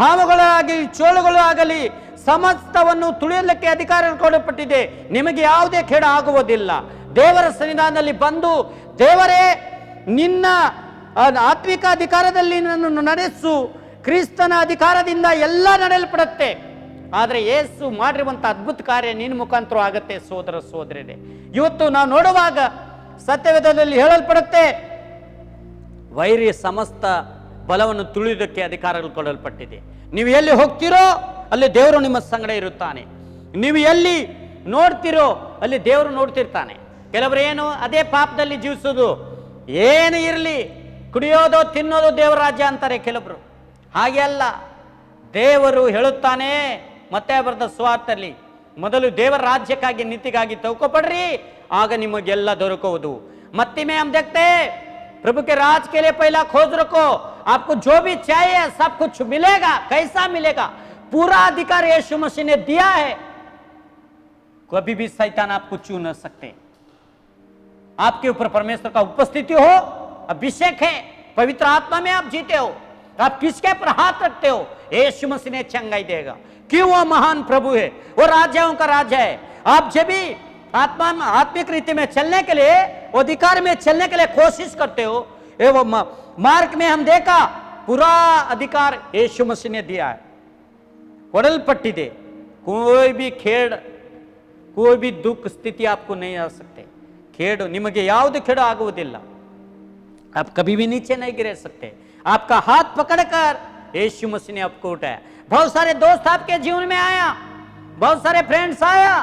Speaker 5: ಹಾವುಗಳಾಗಲಿ, ಚೋಳುಗಳು ಆಗಲಿ, ಸಮಸ್ತವನ್ನು ತುಳಿಯಲಿಕ್ಕೆ ಅಧಿಕಾರ ಕೊಡಲ್ಪಟ್ಟಿದೆ, ನಿಮಗೆ ಯಾವುದೇ ಕೇಡು ಆಗುವುದಿಲ್ಲ. ದೇವರ ಸನ್ನಿಧಾನದಲ್ಲಿ ಬಂದು, ದೇವರೇ ನಿನ್ನ ಆತ್ಮಿಕ ಅಧಿಕಾರದಲ್ಲಿ ನನ್ನನ್ನು ನಡೆಸು, ಕ್ರಿಸ್ತನ ಅಧಿಕಾರದಿಂದ ಎಲ್ಲ ನಡೆಯಲ್ಪಡುತ್ತೆ. ಆದರೆ ಯೇಸು ಮಾಡಿರುವಂತ ಅದ್ಭುತ ಕಾರ್ಯ ನಿನ್ನ ಮುಖಾಂತರ ಆಗತ್ತೆ. ಸೋದರ ಸೋದರರೇ, ಇವತ್ತು ನಾವು ನೋಡುವಾಗ ಸತ್ಯವೇದದಲ್ಲಿ ಹೇಳಲ್ಪಡುತ್ತೆ, ವೈರಿಯ ಸಮಸ್ತ ಬಲವನ್ನು ತುಳಿಯುವುದಕ್ಕೆ ಅಧಿಕಾರಗಳು ಕೊಡಲ್ಪಟ್ಟಿದೆ. ನೀವು ಎಲ್ಲಿ ಹೋಗ್ತೀರೋ ಅಲ್ಲಿ ದೇವರು ನಿಮ್ಮ ಸಂಗಡ ಇರುತ್ತಾನೆ, ನೀವು ಎಲ್ಲಿ ನೋಡ್ತಿರೋ ಅಲ್ಲಿ ದೇವರು ನೋಡ್ತಿರ್ತಾನೆ. ಕೆಲವರು ಏನು ಅದೇ ಪಾಪದಲ್ಲಿ ಜೀವಿಸೋದು, ಏನು ಇರಲಿ, ಕುಡಿಯೋದು ತಿನ್ನೋದು ದೇವರ ರಾಜ್ಯ ಅಂತಾರೆ ಕೆಲವರು. ಹಾಗೆ ಅಲ್ಲ, ದೇವರು ಹೇಳುತ್ತಾನೆ ಮತ್ತೆ ಬರೆದ ಸ್ವಾರ್ಥದಲ್ಲಿ, ಮೊದಲು ದೇವರ ರಾಜ್ಯಕ್ಕಾಗಿ ನೀತಿಗಾಗಿ ತೌಕೋಪಡ್ರಿ, ಆಗ ನಿಮಗೆಲ್ಲ ದೊರಕುವುದು. मत्ती में हम देखते हैं प्रभु के राज के लिए पहला खोज रखो, आपको जो भी चाहिए सब कुछ मिलेगा. कैसा मिलेगा? पूरा अधिकार यीशु मसीह ने दिया है. कभी भी शैतान आपको छू न सकते. आपके ऊपर परमेश्वर का उपस्थिति हो, अभिषेक है, पवित्र आत्मा में आप जीते हो, आप किसके पर हाथ रखते हो, यीशु मसीह ने चंगाई देगा. क्यों? वो महान प्रभु है, वो राजाओं का राजा है. आप जब भी आत्मा में आत्मिक रीति में चलने के लिए, अधिकार में चलने के लिए कोशिश करते हो, वो मार्ग में हम देखा पूरा अधिकार यीशु मसीह ने दिया है, कोडलपट्टिदे. कोई भी खेड़, कोई भी दुख स्थिति आपको नहीं आ सकते. खेड़ निಮಗೆ ಯಾವುದು खेड़ ಆಗುವುದಿಲ್ಲ आप कभी भी नीचे नहीं गिर सकते आपका हाथ पकड़कर यीशु मसीह ने आपको उठाया बहुत सारे दोस्त आपके जीवन में आया बहुत सारे फ्रेंड्स आया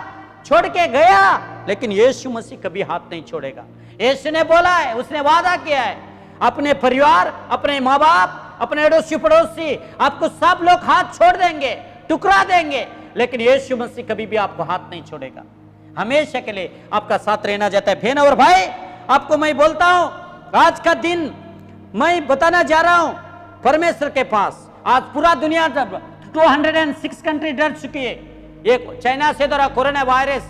Speaker 5: छोड़ के गया लेकिन यीशु मसीह कभी हाथ नहीं छोड़ेगा यीशु ने बोला है उसने वादा किया है अपने परिवार अपने माँ बाप अपने अड़ोसी पड़ोसी आपको सब लोग हाथ छोड़ देंगे टुकरा देंगे लेकिन यीशु मसीह कभी भी आपको हाथ नहीं छोड़ेगा हमेशा के लिए आपका साथ रहना जाता है बहन और भाई आपको मैं बोलता हूं आज का दिन मैं बताना जा रहा हूं परमेश्वर के पास आज पूरा दुनिया 206 कंट्री डर चुकी है ये चाइना से द्वारा कोरोना वायरस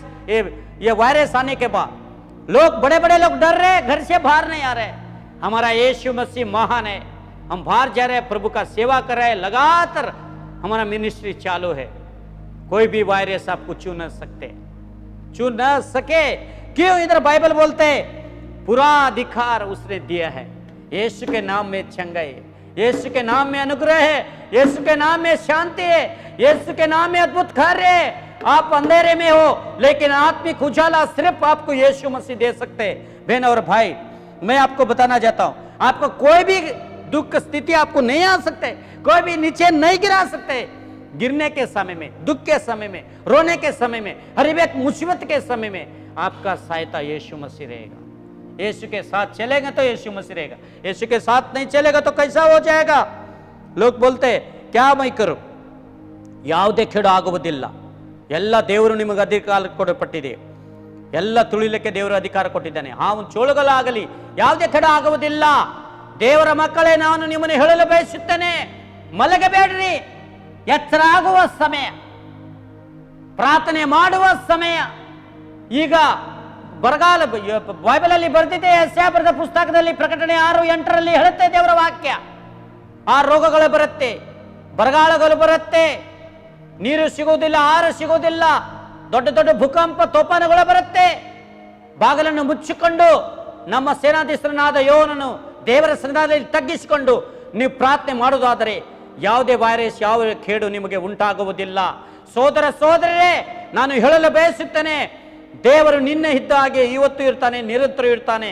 Speaker 5: ये वायरस आने के बाद लोग बड़े बड़े लोग डर रहे घर से बाहर नहीं आ रहे हमारा यीशु मसीह महान है हम बाहर जा रहे हैं प्रभु का सेवा कर रहे हैं लगातार हमारा मिनिस्ट्री चालू है कोई भी वायरस आपको छू न सके क्यों इधर बाइबल बोलते हैं पूरा अधिकार उसने दिया है यीशु के नाम में चंगाई है यीशु के नाम में अनुग्रह है यीशु के नाम में शांति है यीशु के नाम में अद्भुत कार्य है आप अंधेरे में हो लेकिन आत्मिक उजाला सिर्फ आपको यीशु मसीह दे सकते हैं बहन और भाई मैं आपको बताना चाहता हूं आपको कोई भी दुख स्थिति आपको नहीं आ सकते कोई भी नीचे नहीं गिरा सकते गिरने के समय में दुख के समय में रोने के समय में हर एक मुसीबत के समय में आपका सहायता यीशु मसीह रहेगा यीशु के साथ चलेगा तो यीशु मसीह रहेगा यीशु के साथ नहीं चलेगा तो कैसा हो जाएगा लोग बोलते क्या मैं करूं ಯಾವುದೇ ಕೆಡು ಆಗುವುದಿಲ್ಲ ಎಲ್ಲ ದೇವರು ನಿಮಗೆ ಅಧಿಕಾರ ಕೊಡಲ್ಪಟ್ಟಿದೆ ಎಲ್ಲ ತುಳಿಲಿಕ್ಕೆ ದೇವರು ಅಧಿಕಾರ ಕೊಟ್ಟಿದ್ದಾನೆ ಹಾವು ಚೋಳುಗಳಾಗಲಿ ಯಾವುದೇ ಕೆಡು ಆಗುವುದಿಲ್ಲ ದೇವರ ಮಕ್ಕಳೇ ನಾನು ನಿಮ್ಮನ್ನು ಹೇಳಲು ಬಯಸುತ್ತೇನೆ ಮಲಗಬೇಡ್ರಿ ಎಚ್ಚರ ಆಗುವ ಸಮಯ ಪ್ರಾರ್ಥನೆ ಮಾಡುವ ಸಮಯ ಈಗ ಬರಗಾಲ ಬೈಬಲ್ ಅಲ್ಲಿ ಬರ್ತಿದೆ ಯೆಶಾಯ ಬರೆದ ಪುಸ್ತಕದಲ್ಲಿ ಪ್ರಕಟಣೆ 6:8 ಹೇಳುತ್ತೆ ದೇವರ ವಾಕ್ಯ ಆ ರೋಗಗಳು ಬರುತ್ತೆ ಬರಗಾಲಗಳು ಬರುತ್ತೆ ನೀರು ಸಿಗುವುದಿಲ್ಲ ಆಹಾರ ಸಿಗುವುದಿಲ್ಲ ದೊಡ್ಡ ದೊಡ್ಡ ಭೂಕಂಪ ತೋಫಾನುಗಳು ಬರುತ್ತೆ ಬಾಗಿಲನ್ನು ಮುಚ್ಚಿಕೊಂಡು ನಮ್ಮ ಸೇನಾಧೀಶನಾದ ಯೋನನು ದೇವರ ಸನ್ನಿಧಾನದಲ್ಲಿ ತಗ್ಗಿಸಿಕೊಂಡು ನೀವು ಪ್ರಾರ್ಥನೆ ಮಾಡುವುದಾದರೆ ಯಾವುದೇ ವೈರಸ್ ಯಾವ ಕೇಡು ನಿಮಗೆ ಉಂಟಾಗುವುದಿಲ್ಲ ಸೋದರ ಸೋದರರೇ ನಾನು ಹೇಳಲು ಬಯಸುತ್ತೇನೆ ದೇವರು ನಿನ್ನೆ ಇದ್ದ ಹಾಗೆ ಇವತ್ತು ಇರ್ತಾನೆ ನಿರಂತರ ಇರ್ತಾನೆ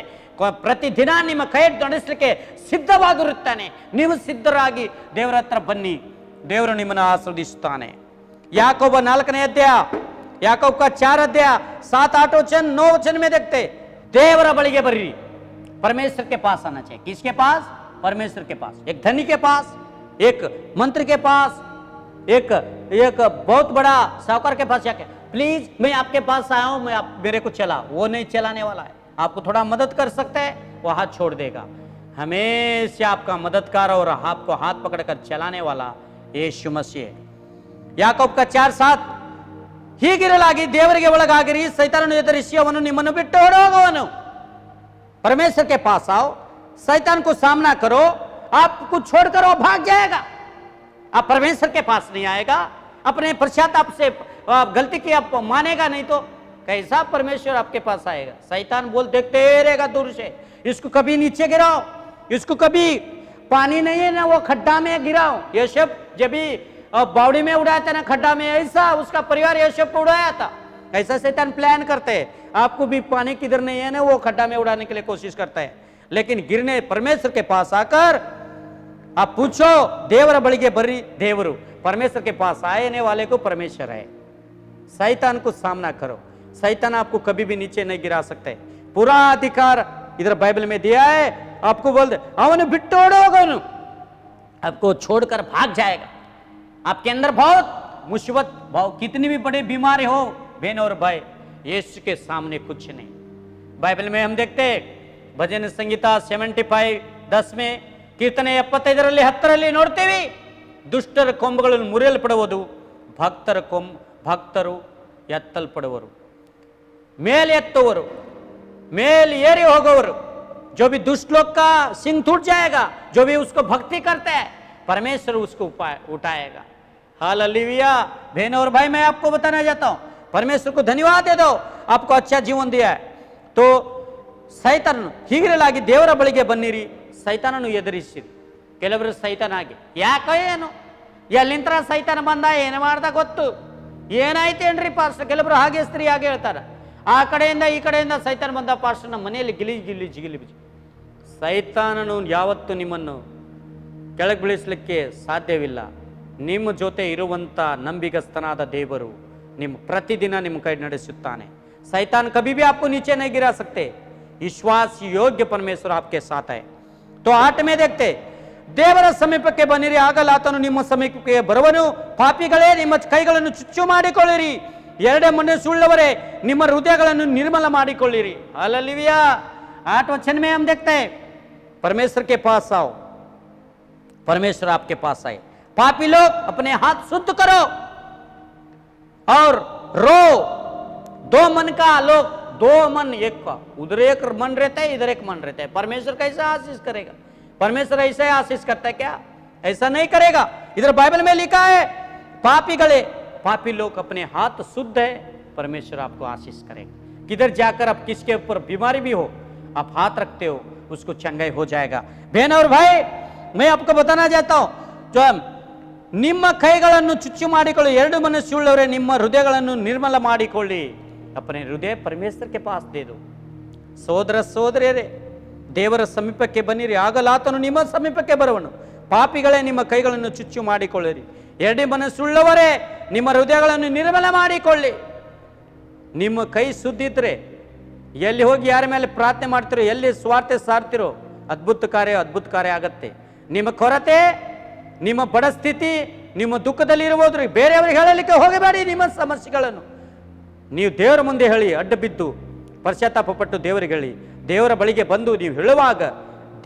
Speaker 5: ಪ್ರತಿದಿನ ನಿಮ್ಮ ಕೈ ನಡೆಸಲಿಕ್ಕೆ ಸಿದ್ಧವಾಗಿರುತ್ತಾನೆ ನೀವು ಸಿದ್ಧರಾಗಿ ದೇವರ ಹತ್ರ ಬನ್ನಿ ದೇವರು ನಿಮ್ಮನ್ನು ಆಶೀರ್ವದಿಸುತ್ತಾನೆ याकूब 4 अध्याय याकूब का 4 अध्याय 7, 8 वचन 9 वचन में देखते देवर बलिगे बर्री परमेश्वर के पास आना चाहिए किसके पास परमेश्वर के पास एक धनी के पास एक मंत्री के पास एक बहुत बड़ा साहूकार के पास जाके प्लीज मैं आपके पास आया हूं मैं आप मेरे को चला वो नहीं चलाने वाला है आपको थोड़ा मदद कर सकता है वो हाथ छोड़ देगा हमेशा आपका मददगार और आपको हाथ पकड़कर चलाने वाला यीशु मसीह है ಯಾಕೋಬ 4:7 ಹೀಗಿರಲಾಗಿ ದೇವರಿಗೆ ಒಳಗಾಗಿರಿ ಸೈತಾನನು ಎದುರಿಸಿ ಅವನು ನಿಮ್ಮನ್ನು ಬಿಟ್ಟು ಓಡೋಗುವನು परमेश्वर के पास आओ शैतान को सामना करो आपको छोड़कर वो भाग जाएगा आप परमेश्वर के पास नहीं आएगा अपने पश्चाताप से गलती की आप मानेगा नहीं तो कैसा परमेश्वर आपके पास आएगा शैतान बोल देखते रहेगा दूर से इसको कभी नीचे गिराओ इसको कभी पानी नहीं है ना वो खड्डा में गिराओ ये सब जब भी बावड़ी में उड़ाया था ना खड्डा में ऐसा उसका परिवार ये सब को उड़ाया था ऐसा शैतान प्लान करते हैं आपको भी पानी किधर नहीं है ना वो खड्डा में उड़ाने के लिए कोशिश करता है लेकिन गिरने परमेश्वर के पास आकर आप पूछो देवर बलिगे बर्री देवरू परमेश्वर के पास आने वाले को परमेश्वर है शैतान को सामना करो शैतान आपको कभी भी नीचे नहीं गिरा सकते पूरा अधिकार इधर बाइबल में दिया है आपको बोलते ಅವನು ಬಿಟ್ಟು ಓಡೋಗನು आपको छोड़कर भाग जाएगा आपके अंदर बहुत मुसीबत भाव कितनी भी बड़ी बीमारी हो बहन और भाई यीशु के सामने कुछ नहीं बाइबल में हम देखते भजन संगीता 75:10 में कीर्तने 75:10 ನೋಡ್ತೇವೆ ದುಷ್ಟರ ಕೊಂಬುಗಳನ್ನು ಮುರಿಯಲ್ಪಡುವುದು ಭಕ್ತರು ಎತ್ತಲ್ಪಡುವರು ಮೇಲೆ ಎತ್ತುವರು मेल ಏರಿ ಹೋಗುವರು जो भी दुष्ट लोग का सिंह टूट जाएगा जो भी उसको भक्ति करते हैं परमेश्वर उसको उठाएगा हालेलुया बहन और भाई मैं आपको बताना चाहता हूं परमेश्वर को धन्यवाद दे दो आपको अच्छा जीवन दिया है तो ಸೈತಾನ ಹೀಗಿರಲಾಗಿ ದೇವರ ಬಳಿಗೆ ಬನ್ನಿರಿ ಸೈತಾನನು ಎದುರಿಸಿರಿ ಕೆಲವರು ಸೈತಾನ ಆಗಿ ಯಾಕೋ ಏನು ಎಲ್ಲಿಂತರ ಸೈತಾನ ಬಂದ ಏನು ಮಾಡ್ದ ಗೊತ್ತು ಏನಾಯ್ತೇನ್ರಿ ಪಾಸ್ಟರ್ ಕೆಲವರು ಹಾಗೆ ಸ್ತ್ರೀ ಹಾಗೆ ಹೇಳ್ತಾರೆ ಆ ಕಡೆಯಿಂದ ಈ ಕಡೆಯಿಂದ ಸೈತಾನ ಬಂದ ಪಾಸ್ಟರ್ ನಮ್ಮ ಮನೆಯಲ್ಲಿ ಗಿಲಿಜ್ ಸೈತಾನನು ಯಾವತ್ತು ನಿಮ್ಮನ್ನು ಕೆಳಗೆ ಬೀಳಿಸಲಿಕ್ಕೆ ಸಾಧ್ಯವಿಲ್ಲ. ನಿಮ್ಮ ಜೊತೆ ಇರುವಂಥ ನಂಬಿಗಸ್ತನಾದ ದೇವರು ನಿಮ್ಮ ಪ್ರತಿದಿನ ನಿಮ್ಮ ಕೈ ನಡೆಸುತ್ತಾನೆ. सैतान कभी भी आपको नीचे नहीं गिरा सकते. विश्वास योग्य परमेश्वर आपके साथ है. तो 8 में देखते, ದೇವರ ಸಮೀಪಕ್ಕೆ ಬನ್ನಿರಿ, ಆಗಲ್ಲ ಆತನು ನಿಮ್ಮ ಸಮೀಪಕ್ಕೆ ಬರುವನು. ಪಾಪಿಗಳೇ ನಿಮ್ಮ ಕೈಗಳನ್ನು ಚುಚ್ಚು ಮಾಡಿಕೊಳ್ಳಿರಿ, ಎರಡೇ ಮನೆ ಸುಳ್ಳವರೇ ನಿಮ್ಮ ಹೃದಯಗಳನ್ನು ನಿರ್ಮಲ ಮಾಡಿಕೊಳ್ಳಿರಿ. हालेलुया. 8 वचन में हम देखते हैं परमेश्वर के पास आओ, परमेश्वर आपके पास आए. पापी लोग अपने हाथ शुद्ध करो और रो. दो मन का लोग, दो मन एक का, उधर एक मन रहता है इधर एक मन रहता है. परमेश्वर कैसा आशीष करेगा? परमेश्वर ऐसे आशीष करता है क्या? ऐसा नहीं करेगा. इधर बाइबल में लिखा है पापी गले, पापी लोग अपने हाथ शुद्ध है, परमेश्वर आपको आशीष करेगा. किधर जाकर आप किसके ऊपर बीमारी भी हो, आप हाथ रखते हो, उसको चंगाई हो जाएगा. बहन और भाई, मैं आपको बताना चाहता हूं, जो ನಿಮ್ಮ ಕೈಗಳನ್ನು ಚುಚ್ಚು ಮಾಡಿಕೊಳ್ಳಿ, ಎರಡು ಮನಸ್ಸುಳ್ಳವರೇ ನಿಮ್ಮ ಹೃದಯಗಳನ್ನು ನಿರ್ಮಲ ಮಾಡಿಕೊಳ್ಳಿ. अपने हृदय परमेश्वर के पास दे दो. ಸೋದರ ಸೋದರಿಯರೇ, ದೇವರ ಸಮೀಪಕ್ಕೆ ಬನ್ನಿರಿ, ಆಗಲ್ಲ ಆತನು ನಿಮ್ಮ ಸಮೀಪಕ್ಕೆ ಬರುವನು. ಪಾಪಿಗಳೇ ನಿಮ್ಮ ಕೈಗಳನ್ನು ಚುಚ್ಚು ಮಾಡಿಕೊಳ್ಳಿರಿ, ಎರಡೇ ಮನಸ್ಸುಳ್ಳವರೇ ನಿಮ್ಮ ಹೃದಯಗಳನ್ನು ನಿರ್ಮಲ ಮಾಡಿಕೊಳ್ಳಿ. ನಿಮ್ಮ ಕೈ ಸುದ್ದಿದ್ರೆ ಎಲ್ಲಿ ಹೋಗಿ ಯಾರ ಮೇಲೆ ಪ್ರಾರ್ಥನೆ ಮಾಡ್ತಿರೋ, ಎಲ್ಲಿ ಸ್ವಾರ್ಥ ಸಾರ್ತಿರೋ, ಅದ್ಭುತ ಕಾರ್ಯ ಆಗತ್ತೆ. ನಿಮ್ಮ ಕೊರತೆ, ನಿಮ್ಮ ಬಡ ಸ್ಥಿತಿ, ನಿಮ್ಮ ದುಃಖದಲ್ಲಿ ಇರಬಹುದು, ಬೇರೆಯವರಿಗೆ ಹೇಳಲಿಕ್ಕೆ ಹೋಗಬೇಡಿ. ನಿಮ್ಮ ಸಮಸ್ಯೆಗಳನ್ನು ನೀವು ದೇವರ ಮುಂದೆ ಹೇಳಿ, ಅಡ್ಡ ಬಿದ್ದು ಪಶ್ಚಾತ್ತಾಪ ಪಟ್ಟು ದೇವರಿಗೆ ಹೇಳಿ. ದೇವರ ಬಳಿಗೆ ಬಂದು ನೀವು ಹೇಳುವಾಗ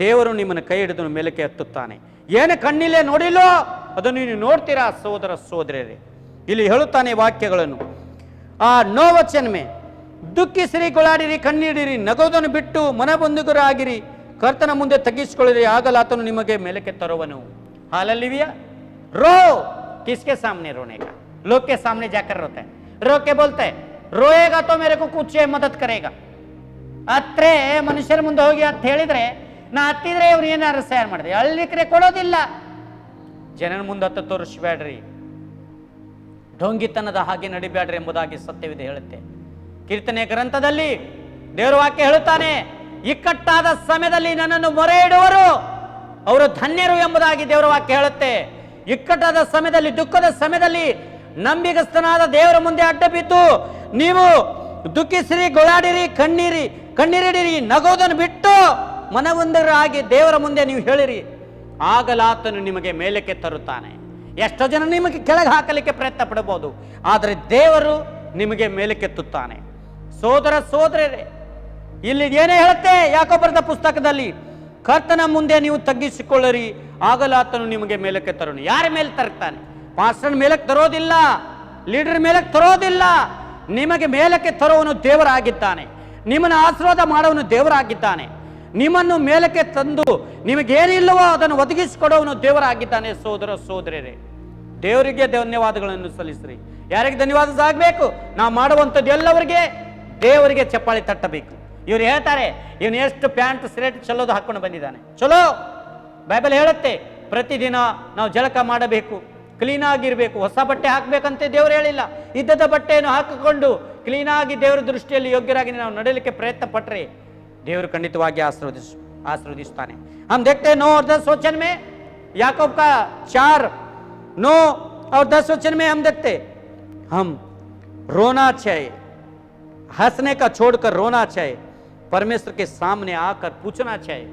Speaker 5: ದೇವರು ನಿಮ್ಮನ್ನು ಕೈ ಹಿಡಿದು ಮೇಲಕ್ಕೆ ಎತ್ತುತ್ತಾನೆ. ಏನು ಕಣ್ಣಿಲ್ಲೇ ನೋಡಿಲ್ಲೋ ಅದನ್ನು ನೀವು ನೋಡ್ತೀರಾ. ಸೋದರ ಸೋದರಿಯರೇ, ಇಲ್ಲಿ ಹೇಳುತ್ತಾನೆ ವಾಕ್ಯಗಳನ್ನು. ಆ 9 ವಚನ ಮೇ ದುಃಖಿಸಿರಿ, ಗೊಳಾಡಿರಿ, ಕಣ್ಣೀಡಿರಿ, ನಗೋದನ್ನು ಬಿಟ್ಟು ಮನಬಂಧುಗರಾಗಿರಿ, ಕರ್ತನ ಮುಂದೆ ತಗ್ಗಿಸಿಕೊಳ್ಳಿರಿ, ಆಗಲ್ಲ ಆತನು ನಿಮಗೆ ಮೇಲಕ್ಕೆ ತರುವನು. हालेलुया. रो. किसके सामने रोने का? लोग के सामने जाकर रोते हैं, रो के बोलते हैं रोएगा तो मेरे को कुछ मदद करेगा. ಅತ್ರೆ ಮನುಷ್ಯರ ಮುಂದೆ ಹೋಗಿ ಅಂತ ಹೇಳಿದ್ರೆ, ನಾ ಹತ್ತಿದ್ರೆ ಇವ್ರು ಏನಾರು ಸಹಾಯ ಮಾಡಿದೆ, ಅಳ್ಳಿಕ್ರೆ ಕೊಡೋದಿಲ್ಲ. ಜನರ ಮುಂದೆ ಹತ್ತ ತೋರಿಸ್ಬೇಡ್ರಿ, ಢೋಂಗಿತನದ ಹಾಗೆ ನಡಿಬೇಡ್ರಿ ಎಂಬುದಾಗಿ ಸತ್ಯವಿದೆ ಹೇಳುತ್ತೆ. ಕೀರ್ತನೆ ಗ್ರಂಥದಲ್ಲಿ ದೇವರ ವಾಕ್ಯ ಹೇಳುತ್ತಾನೆ, ಇಕ್ಕಟ್ಟಾದ ಸಮಯದಲ್ಲಿ ನನ್ನನ್ನು ಮೊರೆ ಇಡುವರು ಅವರು ಧನ್ಯರು ಎಂಬುದಾಗಿ ದೇವರ ವಾಕ್ಯ ಹೇಳುತ್ತೆ. ಇಕ್ಕಟ್ಟಾದ ಸಮಯದಲ್ಲಿ, ದುಃಖದ ಸಮಯದಲ್ಲಿ ನಂಬಿಗಸ್ತನಾದ ದೇವರ ಮುಂದೆ ಅಡ್ಡ ಬಿದ್ದು ನೀವು ದುಃಖಿಸಿರಿ, ಗೊಳಾಡಿರಿ, ಕಣ್ಣೀರಿಡಿರಿ, ನಗೋದನ್ನು ಬಿಟ್ಟು ಮನವಂದರಾಗಿ ದೇವರ ಮುಂದೆ ನೀವು ಹೇಳಿರಿ, ಆಗಲಾತನು ನಿಮಗೆ ಮೇಲಕ್ಕೆ ತರುತ್ತಾನೆ. ಎಷ್ಟೋ ಜನ ನಿಮಗೆ ಕೆಳಗೆ ಹಾಕಲಿಕ್ಕೆ ಪ್ರಯತ್ನ ಪಡಬಹುದು, ಆದರೆ ದೇವರು ನಿಮಗೆ ಮೇಲಕ್ಕೆತ್ತುತ್ತಾನೆ. ಸೋದರ ಸೋದರರೇ, ಇಲ್ಲಿ ಏನೇ ಹೇಳುತ್ತೆ ಯಾಕೋಬರದ ಪುಸ್ತಕದಲ್ಲಿ, ಕರ್ತನ ಮುಂದೆ ನೀವು ತಗ್ಗಿಸಿಕೊಳ್ಳಿರಿ, ಆಗಲಾತನು ನಿಮಗೆ ಮೇಲಕ್ಕೆ ತರೋನು. ಯಾರ ಮೇಲೆ ತರ್ತಾನೆ? ಪಾಸ್ಟರ್ ಮೇಲಕ್ಕೆ ತರೋದಿಲ್ಲ, ಲೀಡರ್ ಮೇಲಕ್ಕೆ ತರೋದಿಲ್ಲ. ನಿಮಗೆ ಮೇಲಕ್ಕೆ ತರುವನು ದೇವರಾಗಿದ್ದಾನೆ. ನಿಮ್ಮನ್ನು ಆಶೀರ್ವಾದ ಮಾಡುವನು ದೇವರಾಗಿದ್ದಾನೆ. ನಿಮ್ಮನ್ನು ಮೇಲಕ್ಕೆ ತಂದು ನಿಮಗೇನಿಲ್ಲವೋ ಅದನ್ನು ಒದಗಿಸಿಕೊಡುವನು ದೇವರಾಗಿದ್ದಾನೆ. ಸೋದರ ಸೋದರಿಯರೇ, ದೇವರಿಗೆ ಧನ್ಯವಾದಗಳನ್ನು ಸಲ್ಲಿಸ್ರಿ. ಯಾರಿಗೆ ಧನ್ಯವಾದ ಆಗಬೇಕು? ನಾವು ಮಾಡುವಂಥದ್ದು ಎಲ್ಲವರಿಗೆ ದೇವರಿಗೆ ಚಪ್ಪಾಳಿ ತಟ್ಟಬೇಕು. ಇವ್ರು ಹೇಳ್ತಾರೆ, ಇವನು ಎಷ್ಟು ಪ್ಯಾಂಟ್ ಶರ್ಟ್ ಚಲೋದು ಹಾಕೊಂಡು ಬಂದಿದ್ದಾನೆ. ಚಲೋ, ಬೈಬಲ್ ಹೇಳುತ್ತೆ ಪ್ರತಿದಿನ ನಾವು ಜಳಕ ಮಾಡಬೇಕು, ಕ್ಲೀನ್ ಆಗಿರ್ಬೇಕು, ಹೊಸ ಬಟ್ಟೆ ಹಾಕಬೇಕಂತೆ ದೇವರು ಹೇಳಿಲ್ಲ. ಇದ್ದದ ಬಟ್ಟೆಯನ್ನು ಹಾಕಿಕೊಂಡು ಕ್ಲೀನಾಗಿ ದೇವರ ದೃಷ್ಟಿಯಲ್ಲಿ ಯೋಗ್ಯರಾಗಿ ನಾವು ನಡೀಲಿಕ್ಕೆ ಪ್ರಯತ್ನ ಪಟ್ಟರೆ ದೇವರು ಖಂಡಿತವಾಗಿ ಆಶೀರ್ವದಿಸ್ತಾನೆ. हम देखते हैं 9 और 10 वचन में, याकूब का 4, 9 और 10 वचन में हम देखते, हम रोना चाहिए, हंसने का छोड़कर रोना चाहिए, परमेश्वर के सामने आकर पूछना चाहिए.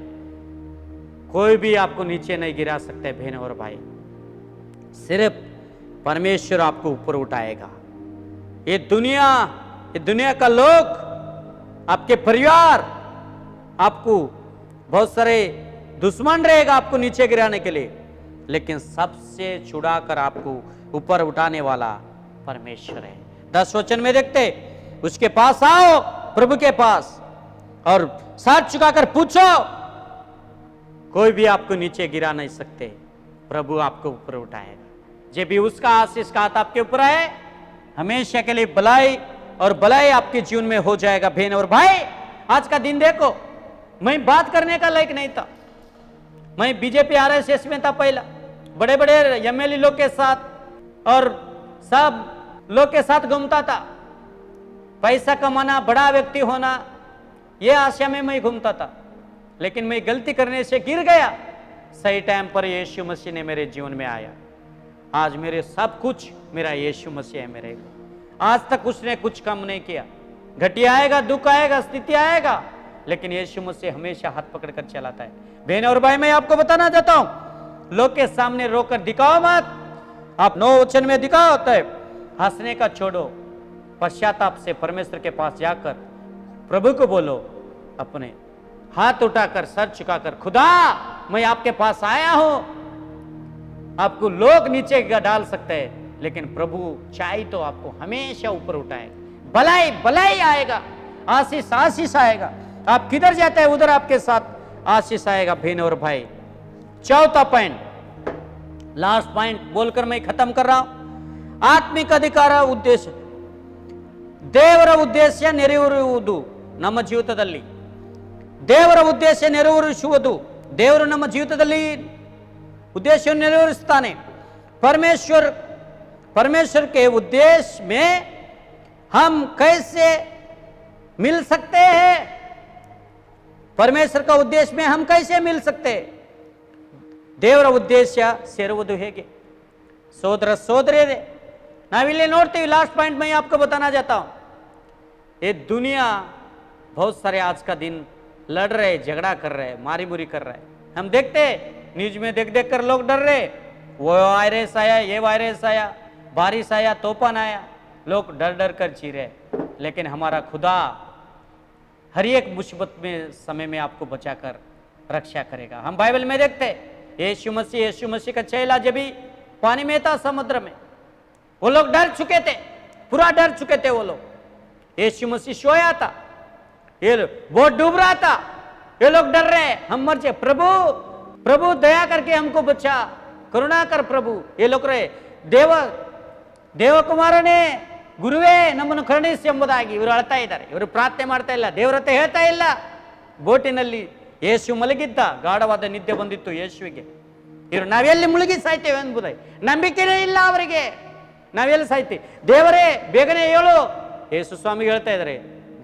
Speaker 5: कोई भी आपको नीचे नहीं गिरा सकते बहन और भाई, सिर्फ परमेश्वर आपको ऊपर उठाएगा. ये दुनिया का लोग, आपके परिवार, आपको बहुत सारे दुश्मन रहेगा आपको नीचे गिराने के लिए, लेकिन सबसे छुड़ाकर आपको ऊपर उठाने वाला परमेश्वर है. 10 वचन में देखते, उसके पास आओ, प्रभु के पास, और साथ झुकाकर पूछो, कोई भी आपको नीचे गिरा नहीं सकते, प्रभु आपको ऊपर उठाएगा. जब भी उसका आशीष का हाथ आपके ऊपर है, हमेशा के लिए भलाई और भलाई आपके जीवन में हो जाएगा. बहन और भाई, आज का दिन देखो, मैं बात करने का लायक नहीं था. मैं बीजेपी आरएसएस में था पहला, बड़े बड़े एमएलए लोग के साथ और सब लोग के साथ घूमता था. पैसा कमाना, बड़ा व्यक्ति होना, ये आशा में मैं घूमता था, लेकिन मैं गलती करने से गिर गया। सही टाइम पर यीशु मसीह ने मेरे जीवन में आया। आज मेरे सब कुछ मेरा यीशु मसीह है मेरे। आज तक उसने कुछ कम नहीं किया। घटिया आएगा, दुख आएगा, स्थिति आएगा, लेकिन यीशु मसीह हमेशा हाथ पकड़कर चलाता है। बहन और भाई, मैं आपको बताना चाहता हूं, लोग के सामने रोकर दिखाओ मत। आप 9 वचन में दिखाओ होता है, हंसने का छोड़ो, पश्चाताप से परमेश्वर के पास जाकर प्रभु को बोलो, अपने हाथ उठाकर सर झुकाकर, खुदा मैं आपके पास आया हूं। आपको लोग नीचे डाल सकते हैं, लेकिन प्रभु चाहे तो आपको हमेशा ऊपर उठाए। भलाई भलाई आएगा, आशीष आशीष आएगा। आप किधर जाते हैं उधर आपके साथ आशीष आएगा। बहन और भाई, चौथा पॉइंट, लास्ट पॉइंट बोलकर मैं खत्म कर रहा हूं। आत्मिक अधिकार उद्देश्य, ದೇವರ ಉದ್ದೇಶ ನೆರವೇರುವುದು ನಮ್ಮ ಜೀವಿತದಲ್ಲಿ, ದೇವರ ಉದ್ದೇಶ ನೆರವೇರಿಸುವುದು, ದೇವರು ನಮ್ಮ ಜೀವಿತದಲ್ಲಿ उद्देश्य नेरवेरिस्ताने। परमेश्वर के उद्देश्य में हम कैसे मिल सकते हैं? परमेश्वर का उद्देश्य में हम कैसे मिल सकते हैं? देवರ ಉದ್ದೇಶ ಸೇರುವುದು ಹೇಗೆ? ಸೋದರ ಸೋದರಿಯರೇ, नाविले नोड़ते लास्ट पॉइंट में आपको बताना चाहता हूं, ये दुनिया बहुत सारे आज का दिन लड़ रहे, झगड़ा कर रहे, मारी मुरी कर रहे। हम देखते न्यूज में देख देख कर लोग डर रहे, वो वायरस आया, ये वायरस आया, बारिश आया, तूफान आया, लोग डर डर कर जी रहे। लेकिन हमारा खुदा हर एक मुसीबत में समय में आपको बचाकर रक्षा करेगा। हम बाइबल में देखते यीशु मसीह का चेला जब भी पानी में था समुद्र में, वो लोग डर चुके थे, पूरा डर चुके थे वो लोग। यीशु मसीह सोया था, ये बहुत डूब रहा था, ये लोग डर रहे, हम मर जाए, प्रभु प्रभु दया करके हमको बचा, करुणा कर प्रभु। ये लोग रहे, ದೇವಕುಮಾರನೇ ಗುರುವೇ ನಮ್ಮನ್ನು ಕರುಣಿಸಿ ಎಂಬುದಾಗಿ ಇವರು ಅಳ್ತಾ ಇದ್ದಾರೆ, ಇವರು ಪ್ರಾರ್ಥನೆ ಮಾಡ್ತಾ ಇಲ್ಲ, ದೇವರತೆ ಹೇಳ್ತಾ ಇಲ್ಲ. ಬೋಟಿನಲ್ಲಿ ಯೇಸು ಮಲಗಿದ್ದ, ಗಾಢವಾದ ನಿದ್ದೆ ಬಂದಿತ್ತು ಯೇಸುವಿಗೆ. ಇವರು ನಾವೆಲ್ಲಿ ಮುಳುಗಿ ಸಾಯ್ತೇವೆ ಎಂಬುದಾಗಿ ನಂಬಿಕೆನೇ ಇಲ್ಲ ಅವರಿಗೆ, ನಾವೆಲ್ಲಿ ಸಾಯ್ತೀವಿ, ದೇವರೇ ಬೇಗನೆ ಹೇಳು. ಯೇಸು ಸ್ವಾಮಿ ಹೇಳ್ತಾ ಇದ್ದಾರೆ,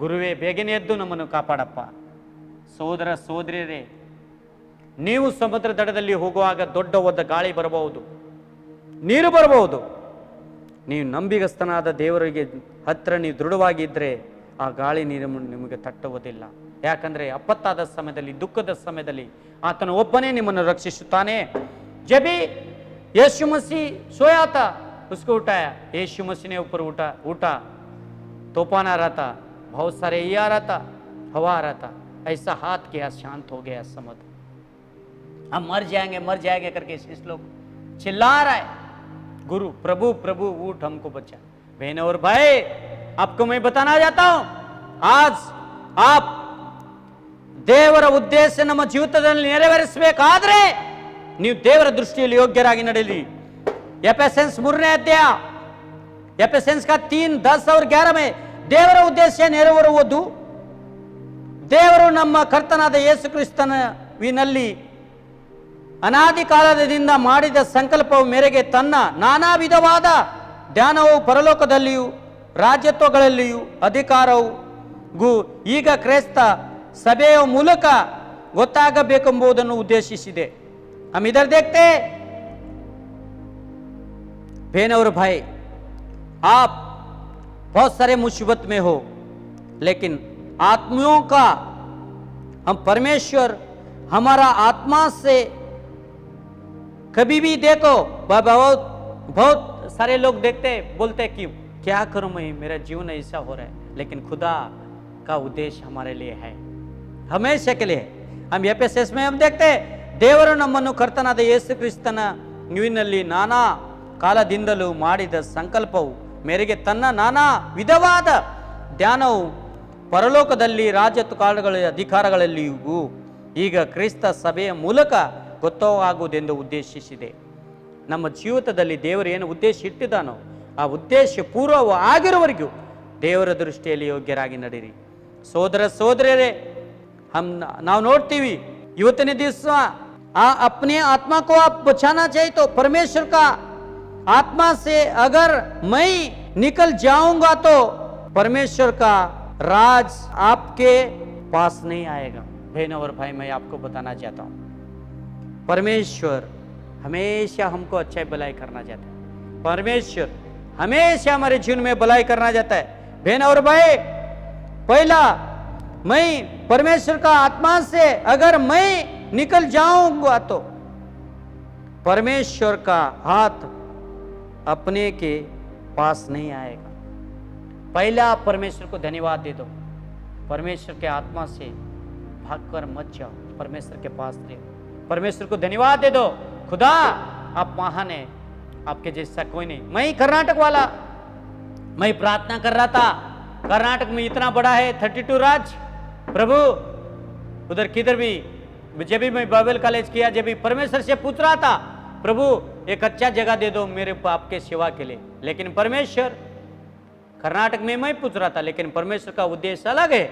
Speaker 5: ಗುರುವೇ ಬೇಗನೆ ಎದ್ದು ನಮ್ಮನ್ನು ಕಾಪಾಡಪ್ಪ. ಸೋದರ ಸೋದರಿಯರೇ, ನೀವು ಸಮುದ್ರ ದಡದಲ್ಲಿ ಹೋಗುವಾಗ ದೊಡ್ಡ ಒದ್ದ ಗಾಳಿ ಬರಬಹುದು, ನೀರು ಬರಬಹುದು. ನೀವು ನಂಬಿಗಸ್ತನಾದ ದೇವರಿಗೆ ಹತ್ರ ನೀವು ದೃಢವಾಗಿದ್ದರೆ ಆ ಗಾಳಿ ನೀರು ನಿಮಗೆ ತಟ್ಟುವುದಿಲ್ಲ. ಯಾಕಂದ್ರೆ ಅಪತ್ತಾದ ಸಮಯದಲ್ಲಿ, ದುಃಖದ ಸಮಯದಲ್ಲಿ ಆತನು ಒಬ್ಬನೇ ನಿಮ್ಮನ್ನು ರಕ್ಷಿಸುತ್ತಾನೆ. ಜಬಿ यीशु मसीह सोया था, उसको उठाया, यीशु मसीह ने ऊपर उठा, तूफान आ रहा था, बहुत सारे ये आ रहा था, हवा आ रहा था, ऐसा हाथ किया, शांत हो गया समुद्र। हम मर जाएंगे करके इस लोग चिल्ला रहा है, गुरु प्रभु प्रभु उठ हमको बचा। बहन और भाई, आपको मैं बताना चाहता हूं, आज आप ದೇವರ ಉದ್ದೇಶ ನಮ್ಮ ಜೀವಿತದಲ್ಲಿ ನೆರವೇರಿಸಬೇಕಾದ್ರೆ ನೀವು ದೇವರ ದೃಷ್ಟಿಯಲ್ಲಿ ಯೋಗ್ಯರಾಗಿ ನಡೆಯಿರಿ. ಎಫೆಸನ್ಸ್ 3ನೇ ಅಧ್ಯಾಯ, ಎಫೆಸನ್ಸ್ का 3, 10 और 11 में ದೇವರ ಉದ್ದೇಶ ನೆರವೇರುವುದು, ದೇವರು ನಮ್ಮ ಕರ್ತನಾದ ಯೇಸು ಕ್ರಿಸ್ತನಲ್ಲಿ ಅನಾದಿ ಕಾಲದಿಂದ ಮಾಡಿದ ಸಂಕಲ್ಪವು ಮೇರೆಗೆ ತನ್ನ ನಾನಾ ವಿಧವಾದ ಧ್ಯಾನವು ಪರಲೋಕದಲ್ಲಿಯೂ ರಾಜ್ಯತ್ವಗಳಲ್ಲಿಯೂ ಅಧಿಕಾರವು ಈಗ ಕ್ರೈಸ್ತ ಸಭೆಯ ಮೂಲಕ ಗೊತ್ತಾಗಬೇಕೆಂಬುದನ್ನು ಉದ್ದೇಶಿಸಿದೆ. हम इधर देखते हैं, बहन और भाई, आप बहुत सारे मुसीबत में हो, लेकिन आत्मियों का हम परमेश्वर हमारा आत्मा से कभी भी देखो, बहुत सारे लोग देखते बोलते कि क्या करूं मैं, मेरा जीवन ऐसा हो रहा है, लेकिन खुदा का उद्देश्य हमारे लिए है, हमेशा के लिए है. हम एफेसस में हम देखते ದೇವರು ನಮ್ಮನ್ನು ಕರ್ತನಾದ ಯೇಸು ಕ್ರಿಸ್ತನ ನ್ಯೂನಲ್ಲಿ ನಾನಾ ಕಾಲದಿಂದಲೂ ಮಾಡಿದ ಸಂಕಲ್ಪವು ಮೇರೆಗೆ ತನ್ನ ನಾನಾ ವಿಧವಾದ ಧ್ಯಾನವು ಪರಲೋಕದಲ್ಲಿ ರಾಜ್ಯತ್ವ ಕಾಲಗಳ ಅಧಿಕಾರಗಳಲ್ಲಿಯೂ ಈಗ ಕ್ರಿಸ್ತ ಸಭೆಯ ಮೂಲಕ ಗೊತ್ತಾಗುವುದೆಂದು ಉದ್ದೇಶಿಸಿದೆ. ನಮ್ಮ ಜೀವಿತದಲ್ಲಿ ದೇವರು ಏನು ಉದ್ದೇಶ ಇಟ್ಟಿದ್ದಾನೋ ಆ ಉದ್ದೇಶ ಪೂರ್ವ ಆಗಿರುವವರೆಗೂ ದೇವರ ದೃಷ್ಟಿಯಲ್ಲಿ ಯೋಗ್ಯರಾಗಿ ನಡೀರಿ. ಸೋದರ ಸೋದರಿಯರೇ, ನಾವು ನೋಡ್ತೀವಿ ಇವತ್ತಿನ ದಿವಸ अपने आत्मा को आप बचाना चाहिए तो परमेश्वर का आत्मा से अगर मैं निकल जाऊंगा तो परमेश्वर का राज आपके पास नहीं आएगा। बहनों और भाई, मैं आपको बताना चाहता हूं, परमेश्वर हमेशा हमको अच्छाई भलाई करना चाहता है। परमेश्वर हमेशा हमारे जीवन में भलाई करना चाहता है। बहन और भाई, पहला, मैं परमेश्वर का आत्मा से अगर मैं निकल जाऊंगा तो परमेश्वर का हाथ अपने के पास नहीं आएगा। पहला, परमेश्वर को धन्यवाद दे दो। परमेश्वर के आत्मा से भागकर मत जाओ, परमेश्वर के पास रहो। परमेश्वर को धन्यवाद दे दो, खुदा आप महान है, आपके जैसा कोई नहीं। मैं कर्नाटक वाला, मैं प्रार्थना कर रहा था, कर्नाटक में इतना बड़ा है 32 राज्य, प्रभु उधर किधर भी, जब भी मैं बाइबल कॉलेज किया, जब भी परमेश्वर से पूछ रहा था, प्रभु एक अच्छा जगह दे दो मेरे आपके सेवा के लिए। लेकिन परमेश्वर, कर्नाटक में मैं पूछ रहा था, लेकिन परमेश्वर का उद्देश्य अलग है।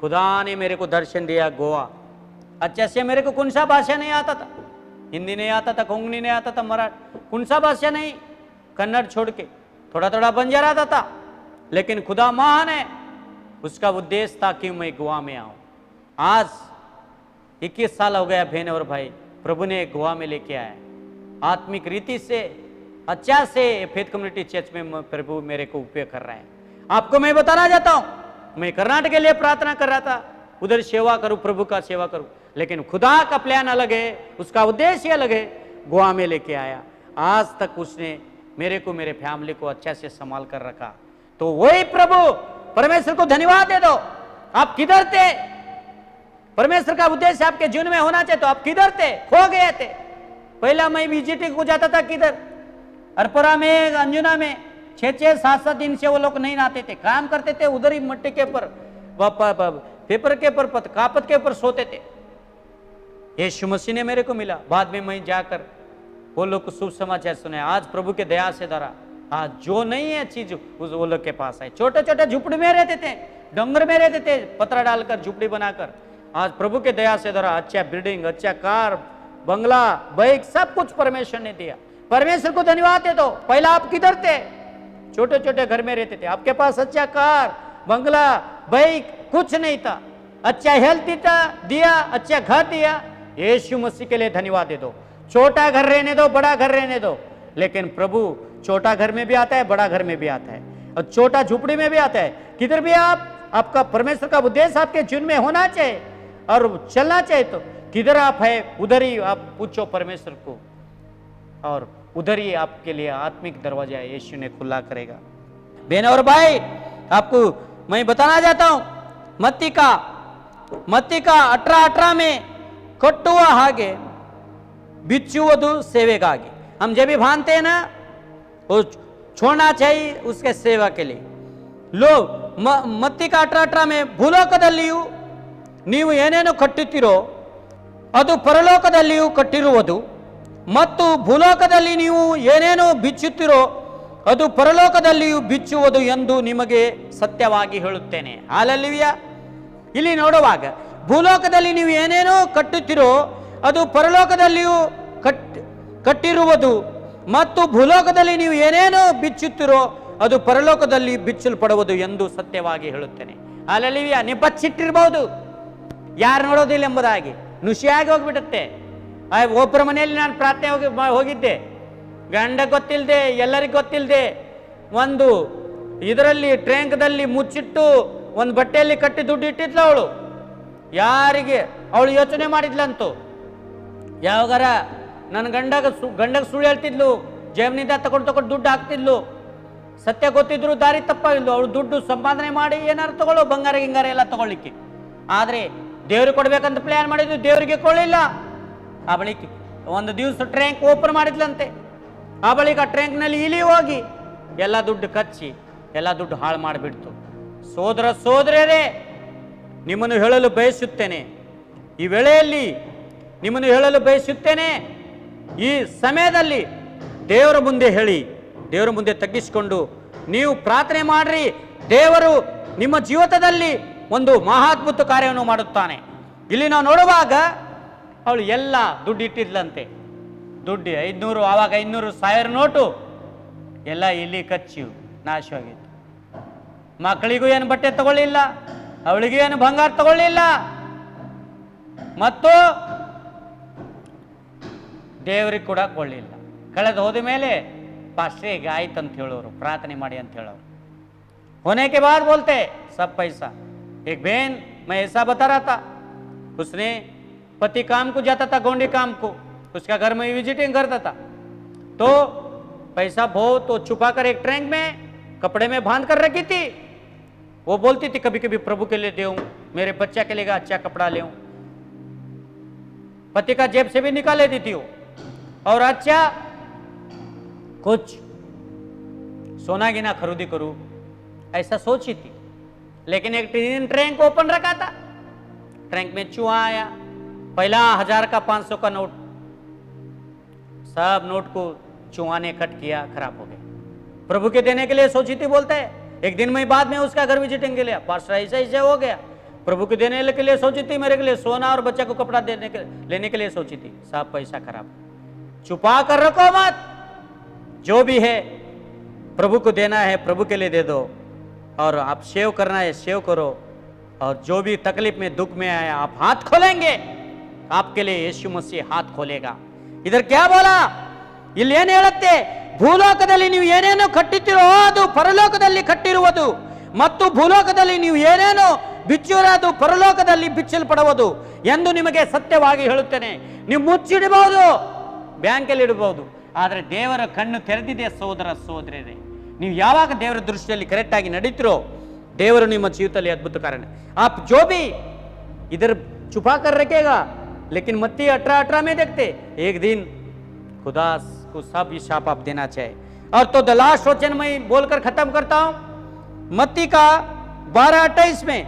Speaker 5: खुदा ने मेरे को दर्शन दिया गोवा। अच्छा से मेरे को कौन सा भाषा नहीं आता था, हिंदी नहीं आता था, कोंकणी नहीं आता था, मराठी, कौन सा भाषा नहीं, कन्नड़ छोड़ के थोड़ा थोड़ा बंजारा आता था। लेकिन खुदा महान है, उसका उद्देश्य था कि मैं गोवा में आऊं। आज 21 साल हो गया बहन और भाई, प्रभु ने गोवा में लेके आया। आत्मिक रीति से अच्छा से फेथ कम्युनिटी चर्च में प्रभु मेरे को उपयोग कर रहा है। आपको मैं बताना चाहता हूं, मैं कर्नाटक के लिए प्रार्थना कर रहा था, उधर सेवा करूं, प्रभु का सेवा करूं, लेकिन खुदा का प्लान अलग है, उसका उद्देश्य अलग है। गोवा में लेके आया, आज तक उसने मेरे को, मेरे फैमिली को अच्छा से संभाल कर रखा। तो वही प्रभु, परमेश्वर को धन्यवाद दे दो। आप किधर थे? परमेश्वर का उद्देश्य आपके जीवन में होना चाहिए, तो आप किधर थे? खो गए थे। पहला मैं विजिटिंग को जाता था, किधर अरपरा में, अंजुना में 6-6, 7-7 दिन से वो लोग नहीं नहाते थे, काम करते थे उधर ही मट्टी के ऊपर, पेपर के ऊपर, कापत के ऊपर सोते थे। यीशु मसीह ने मेरे को मिला, बाद में मैं जाकर वो लोग को शुभ समाचार सुने। आज प्रभु के दया से द्वारा आज जो नहीं है चीज उस वो लोग के पास है। छोटे छोटे झुपड़ी में रहते थे, डोंगर में रहते थे, पत्थर डालकर झुपड़ी बनाकर। आज प्रभु के दया से द्वारा अच्छा बिल्डिंग, अच्छा कार, बंगला, बाइक, सब कुछ परमेश्वर ने दिया। परमेश्वर को धन्यवाद दे दो। पहला आप किधर थे? छोटे छोटे घर में रहते थे, आपके पास अच्छा कार, बंगला, बाइक कुछ नहीं था, अच्छा हेल्थ दिया, अच्छा घर दिया। यीशु मसीह के लिए धन्यवाद दे दो। छोटा घर रहने दो, बड़ा घर रहने दो, लेकिन प्रभु छोटा घर में भी आता है, बड़ा घर में भी आता है, और छोटा झुपड़ी में भी आता है। किधर भी आपका परमेश्वर का उद्देश्य आपके जीवन में होना चाहिए और चलना चाहिए। तो किधर आप है, उधर ही आप पूछो परमेश्वर को, और उधर ही आपके लिए आत्मिक दरवाजा यीशु ने खुला करेगा। बहन और भाई, आपको मैं बताना चाहता हूं, मत्ती का 18:18 में कಟ್ಟुआ हागे बिच्छुवधु सेवेಗಾಗಿ। हम जब भी भानते हैं ना, वो छोड़ना चाहिए उसके सेवा के लिए। लोग मत्ती का 18:18 में ಭೂಲೋಕದಲ್ಲಿಯೂ ನೀವು ಏನೇನು ಕಟ್ಟುತ್ತೀರೋ ಅದು ಪರಲೋಕದಲ್ಲಿಯೂ ಕಟ್ಟಿರುವುದು, ಮತ್ತು ಭೂಲೋಕದಲ್ಲಿ ನೀವು ಏನೇನು ಬಿಚ್ಚುತ್ತೀರೋ ಅದು ಪರಲೋಕದಲ್ಲಿಯೂ ಬಿಚ್ಚುವುದು ಎಂದು ನಿಮಗೆ ಸತ್ಯವಾಗಿ ಹೇಳುತ್ತೇನೆ। ಹಾಲೆಲೂಯಾ। ಇಲ್ಲಿ ನೋಡುವಾಗ ಭೂಲೋಕದಲ್ಲಿ ನೀವು ಏನೇನೋ ಕಟ್ಟುತ್ತೀರೋ ಅದು ಪರಲೋಕದಲ್ಲಿಯೂ ಕಟ್ಟಿರುವುದು, ಮತ್ತು ಭೂಲೋಕದಲ್ಲಿ ನೀವು ಏನೇನೋ ಬಿಚ್ಚುತ್ತೀರೋ ಅದು ಪರಲೋಕದಲ್ಲಿ ಬಿಚ್ಚಲ್ಪಡುವುದು ಎಂದು ಸತ್ಯವಾಗಿ ಹೇಳುತ್ತೇನೆ। ಹಾಲೆಲೂಯಾ। ನೀವು ಬಚ್ಚಿಟ್ಟಿರಬಹುದು, ಯಾರು ನೋಡೋದಿಲ್ಲ ಎಂಬುದಾಗಿ ನುಸಿಯಾಗಿ ಹೋಗ್ಬಿಡುತ್ತೆ। ಒಬ್ಬರ ಮನೆಯಲ್ಲಿ ನಾನು ಪ್ರಾರ್ಥನೆ ಹೋಗಿದ್ದೆ, ಗಂಡ ಗೊತ್ತಿಲ್ಲದೆ, ಎಲ್ಲರಿಗೂ ಗೊತ್ತಿಲ್ಲದೆ, ಒಂದು ಇದರಲ್ಲಿ ಟ್ಯಾಂಕ್ದಲ್ಲಿ ಮುಚ್ಚಿಟ್ಟು ಒಂದು ಬಟ್ಟೆಯಲ್ಲಿ ಕಟ್ಟಿ ದುಡ್ಡು ಇಟ್ಟಿದ್ಲು ಅವಳು। ಯಾರಿಗೆ ಅವಳು ಯೋಚನೆ ಮಾಡಿದ್ಲಂತೂ, ಯಾವಾಗಾರ ನನ್ನ ಗಂಡಗ ಸುಳ್ಳು ಹೇಳ್ತಿದ್ಲು, ಜೇಬ್ನಿಂದ ತಗೊಂಡು ದುಡ್ಡು ಹಾಕ್ತಿದ್ಲು, ಸತ್ಯ ಗೊತ್ತಿದ್ರು ದಾರಿ ತಪ್ಪಾಗಿದ್ಲು, ಅವಳು ದುಡ್ಡು ಸಂಪಾದನೆ ಮಾಡಿ ಏನಾರು ತಗೊಳ್ಳೋ, ಬಂಗಾರ ಗಿಂಗಾರ ಎಲ್ಲ ತಗೊಳ್ಳಿಕ್ಕೆ। ಆದರೆ ದೇವ್ರಿಗೆ ಕೊಡ್ಬೇಕಂತ ಪ್ಲಾನ್ ಮಾಡಿದ್ಲು, ದೇವರಿಗೆ ಕೊಳ್ಳಿಲ್ಲ। ಆ ಬಳಿಕ ಒಂದು ದಿವಸ ಟ್ಯಾಂಕ್ ಓಪನ್ ಮಾಡಿದ್ಲಂತೆ, ಆ ಬಳಿಕ ಟ್ಯಾಂಕ್ನಲ್ಲಿ ಇಲಿ ಹೋಗಿ ಎಲ್ಲ ದುಡ್ಡು ಕಚ್ಚಿ ಎಲ್ಲ ದುಡ್ಡು ಹಾಳು ಮಾಡಿಬಿಡ್ತು। ಸೋದರರೇ, ನಿಮ್ಮನ್ನು ಹೇಳಲು ಬಯಸುತ್ತೇನೆ, ಈ ವೇಳೆಯಲ್ಲಿ ನಿಮ್ಮನ್ನು ಹೇಳಲು ಬಯಸುತ್ತೇನೆ, ಈ ಸಮಯದಲ್ಲಿ ದೇವರ ಮುಂದೆ ಹೇಳಿ, ದೇವರ ಮುಂದೆ ತಗ್ಗಿಸಿಕೊಂಡು ನೀವು ಪ್ರಾರ್ಥನೆ ಮಾಡ್ರಿ। ದೇವರು ನಿಮ್ಮ ಜೀವಿತದಲ್ಲಿ ಒಂದು ಮಹಾದ್ಭುತ ಕಾರ್ಯವನ್ನು ಮಾಡುತ್ತಾನೆ। ಇಲ್ಲಿ ನಾವು ನೋಡುವಾಗ ಅವಳು ಎಲ್ಲ ದುಡ್ಡು ಇಟ್ಟಿದ್ಲಂತೆ, ದುಡ್ಡು 500, ಆವಾಗ 500, 1000 ನೋಟು ಎಲ್ಲ ಇಲ್ಲಿ ಕಚ್ಚಿ ನಾಶವಾಗಿತ್ತು। ಮಕ್ಕಳಿಗೂ ಏನು ಬಟ್ಟೆ ತಗೊಳ್ಳಿಲ್ಲ, ಅವಳಿಗೂ ಏನು ಬಂಗಾರ ತಗೊಳ್ಳಿಲ್ಲ, ಮತ್ತು ದೇವರಿಗೆ ಕೂಡ ಕೊಳ್ಳಿಲ್ಲ. ಕಳೆದು ಹೋದ ಮೇಲೆ ಪಾಸ್ಟ್ರೆ ಈಗ ಆಯ್ತು ಅಂತ ಹೇಳೋರು, ಪ್ರಾರ್ಥನೆ ಮಾಡಿ ಅಂತ ಹೇಳೋರು. होने के बाद बोलते सब पैसा. एक बहन मैं ऐसा बता रहा था, उसने पति काम को जाता था, गोंडी काम को, उसका घर में विजिटिंग करता था, तो पैसा बहुत तो छुपा कर एक ट्रंक में कपड़े में बांध कर रखी थी. वो बोलती थी कभी कभी प्रभु के लिए देऊं, मेरे बच्चा के लिए अच्छा कपड़ा ले. पति का जेब से भी निकाल लेती थी वो, और अच्छा कुछ सोना गिना खरीदी करूं ऐसा सोची थी. लेकिन एक दिन ट्रंक ओपन रखा था, ट्रंक में चूहा आया. पहला 1000 का 500 का नोट, सब नोट को चूहा ने कट किया, खराब हो गया. प्रभु के देने के लिए सोची थी, बोलता है. एक दिन में बाद में उसका घर विजिटिंग के लिए पास्टर ऐसे ऐसे हो गया. प्रभु के देने के लिए सोची थी, मेरे के लिए सोना और बच्चा को कपड़ा लेने के लिए सोची थी, सब पैसा खराब. छुपा कर रखो मत, जो भी है प्रभु को देना है प्रभु के लिए दे दो, और आप सेव करना है सेव करो, और जो भी तकलीफ में दुख में आया आप हाथ खोलेंगे, आपके लिए यीशु मसीह हाथ खोलेगा. इधर क्या बोला, ಇಲ್ಲಿ ಏನು ಹೇಳುತ್ತೆ, ಭೂಲೋಕದಲ್ಲಿ ನೀವು ಏನೇನು ಕಟ್ಟಿತಿರೋ ಅದು ಪರಲೋಕದಲ್ಲಿ ಕಟ್ಟಿರುವುದು, ಮತ್ತು ಭೂಲೋಕದಲ್ಲಿ ನೀವು ಏನೇನು ಬಿಚ್ಚಿರೋ ಅದು ಪರಲೋಕದಲ್ಲಿ ಬಿಚ್ಚಲ್ಪಡುವುದು ಎಂದು ನಿಮಗೆ ಸತ್ಯವಾಗಿ ಹೇಳುತ್ತೇನೆ. ನೀವು ಮುಚ್ಚಿಡಬಹುದು, ಬ್ಯಾಂಕಲ್ಲಿ ಇಡಬಹುದು, ಆದರೆ ದೇವರ ಕಣ್ಣು ತೆರೆದಿದೆ ಸಹೋದರ ಸಹೋದರಿಯರೇ. ನೀವು ಯಾವಾಗ ದೇವರ ದೃಷ್ಟಿಯಲ್ಲಿ ಕರೆಕ್ಟ್ ಆಗಿ ನಡೀತಿರೋ ದೇವರು ನಿಮ್ಮ ಜೀವಿತದಲ್ಲಿ ಅದ್ಭುತ ಕಾರಣ. आप जो भी इधर छुपा कर रखेगा, लेकिन मत्ती 18:18 में देखते एक दिन खुदा को सब हिसाब आप देना चाहिए. और तो द लास्ट वचन मैं बोलकर खत्म करता हूं. मत्ती का 12:28 में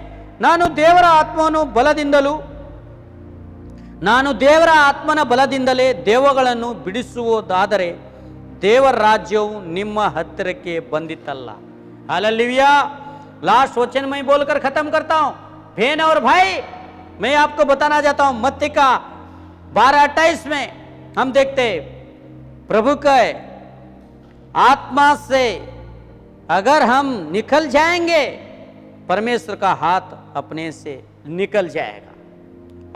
Speaker 5: ನಾನು ದೇವರ ಆತ್ಮನ ಬಲದಿಂದಲೇ ದೇವಗಳನ್ನು ಬಿಡಿಸುವುದಾದರೆ देवर राज्य ನಿಮ್ಮ ಹತ್ತಿರಕ್ಕೆ ಬಂದಿತ್ತಲ್ಲ. हालेलुया. लास्ट वचन मैं बोलकर खत्म करता हूं. बहन और भाई, मैं आपको बताना चाहता हूं, मत्ती का 12:28 में हम देखते प्रभु के आत्मा से अगर हम निकल जाएंगे, परमेश्वर का हाथ अपने से निकल जाएगा.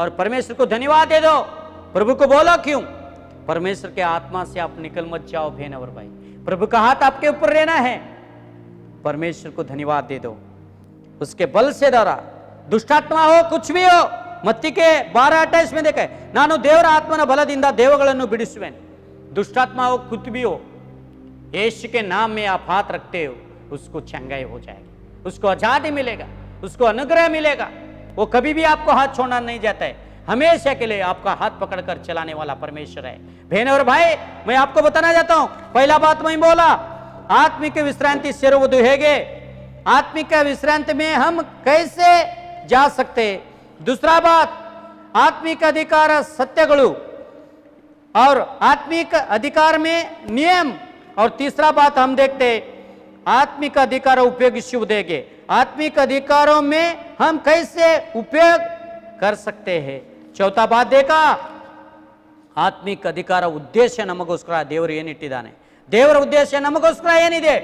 Speaker 5: और परमेश्वर को धन्यवाद दे दो. प्रभु को बोलो क्यों, परमेश्वर के आत्मा से आप निकल मत जाओ बहन और भाई. प्रभु का हाथ आपके ऊपर रहना है. परमेश्वर को धन्यवाद दे दो. उसके बल से द्वारा दुष्टात्मा हो कुछ भी हो, मत्ती के 12:28 में देखे, ನಾನು ದೇವರ ಆತ್ಮನ ಬಲದಿಂದ ದೇವಗಳನ್ನು ಬಿಡಿಸುವೆನು. दुष्टात्मा हो कुछ भी हो, यीशु के नाम में आप हाथ रखते हो, उसको चंगाई हो जाएगी, उसको आजादी मिलेगा, उसको अनुग्रह मिलेगा. वो कभी भी आपको हाथ छोड़ना नहीं जाता है, हमेशा के लिए आपका हाथ पकड़कर चलाने वाला परमेश्वर है. बहन और भाई, मैं आपको बताना चाहता हूं, पहला बात मैं बोला, आत्मिक विश्रांति ಸೇರುವುದು ಹೇಗೆ, आत्मिक विश्रांति में हम कैसे जा सकते. दूसरा बात, आत्मिक अधिकार सत्यಗಳು और आत्मिक अधिकार में नियम. और तीसरा बात हम देखते, आत्मिक अधिकार उपयोगिಸುವುದೇಗೆ, आत्मिक अधिकारों में हम कैसे उपयोग कर सकते हैं. चौथा बात देखा, आत्मिक अधिकार उद्देश्य नमಗೋಸ್ಕರ ದೇವರು ಏನಿಟ್ಟಿದ್ದಾನೆ, ದೇವರ ಉದ್ದೇಶ ನಮಗೋಸ್ಕರ ಏನಿದೆ,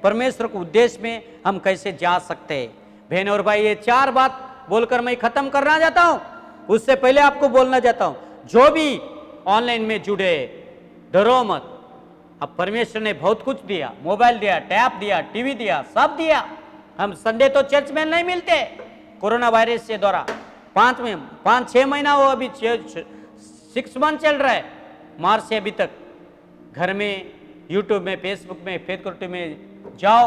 Speaker 5: परमेश्वर को उद्देश्य में हम कैसे जा सकते हैं. बहन और भाई, ये 4 बात बोलकर मैं खत्म करना चाहता हूं. उससे पहले आपको बोलना चाहता हूं, जो भी ऑनलाइन में जुड़े, डरो मत. अब परमेश्वर ने बहुत कुछ दिया, मोबाइल दिया, टैब दिया, टीवी दिया, सब दिया. हम संडे तो चर्च में नहीं मिलते, कोरोना वायरस से द्वारा 5-6 महीना हो, अभी 6 मंथ चल रहा है, मार्च से अभी तक. घर में यूट्यूब में, फेसबुक में, फेथ कम्युनिटी में जाओ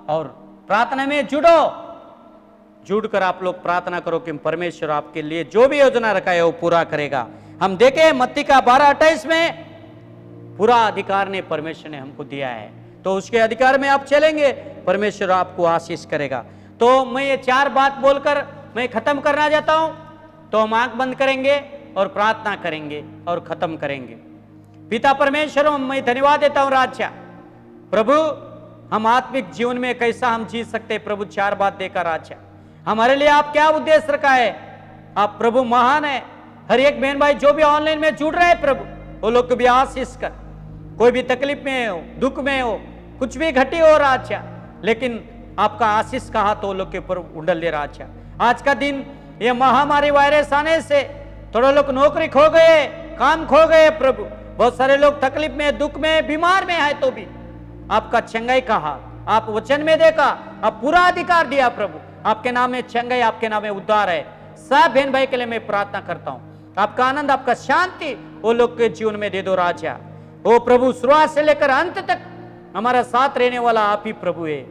Speaker 5: और प्रार्थना में जुड़कर आप लोग प्रार्थना करो कि परमेश्वर आपके लिए जो भी योजना रखा है वो पूरा करेगा. हम देखें मत्ती का 12:28 में पूरा अधिकार ने परमेश्वर ने हमको दिया है, तो उसके अधिकार में आप चलेंगे, परमेश्वर आपको आशीष करेगा. तो मैं ये 4 बात बोलकर मैं खत्म करना चाहता हूं. तो हम आंख बंद करेंगे और प्रार्थना करेंगे और खत्म करेंगे. पिता परमेश्वर, मैं धन्यवाद देता हूं राजा प्रभु, हम आत्मिक जीवन में कैसा हम जी सकते. प्रभु 4 बात देकर राजा, हमारे लिए आप क्या उद्देश्य रखा है. आप प्रभु महान है. हर एक बहन भाई जो भी ऑनलाइन में जुड़ रहे हैं प्रभु, वो लोग को भी आशीष कर. कोई भी तकलीफ में हो, दुख में हो, कुछ भी घटी हो राजा, लेकिन आपका आशीष का हाथ वो लोग के ऊपर उंडल दे राजा। आज का दिन ये महामारी वायरस आने से थोड़े लोग नौकरी खो गए, काम खो गए प्रभु, बहुत सारे लोग तकलीफ में, दुख में, बीमार में है, तो भी आपका चंगाई का हाथ आप वचन में देखा, आप पूरा अधिकार दिया प्रभु। आपके नाम में चंगाई, आपके नाम में उद्धार है। सब बहन भाई के लिए मैं प्रार्थना करता हूं, आपका आनंद, आपका शांति वो लोग के जीवन में दे दो राजा। ओ प्रभु, शुरुआत से लेकर अंत तक हमारा साथ रहने वाला आप ही प्रभु है।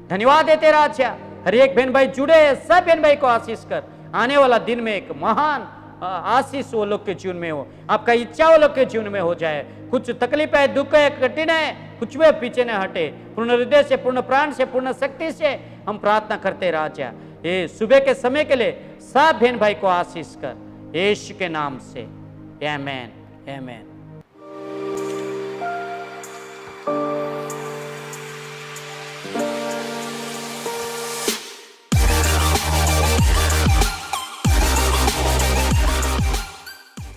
Speaker 5: धन्यवाद देते राजा। हर एक बहन भाई जुड़े, सब बहन भाई को आशीष कर, आने वाला दिन में एक महान आशीष वो लोग के जीवन में हो, आपका इच्छा वो लोग के जीवन में हो जाए। कुछ तकलीफ है, दुख है, कठिन है, कुछ भी पीछे न हटे। पूर्ण हृदय से, पूर्ण प्राण से, पूर्ण शक्ति से हम प्रार्थना करते राजा। ये सुबह के समय के लिए सब बहन भाई को आशीष कर, यीशु के नाम से, आमेन, आमेन।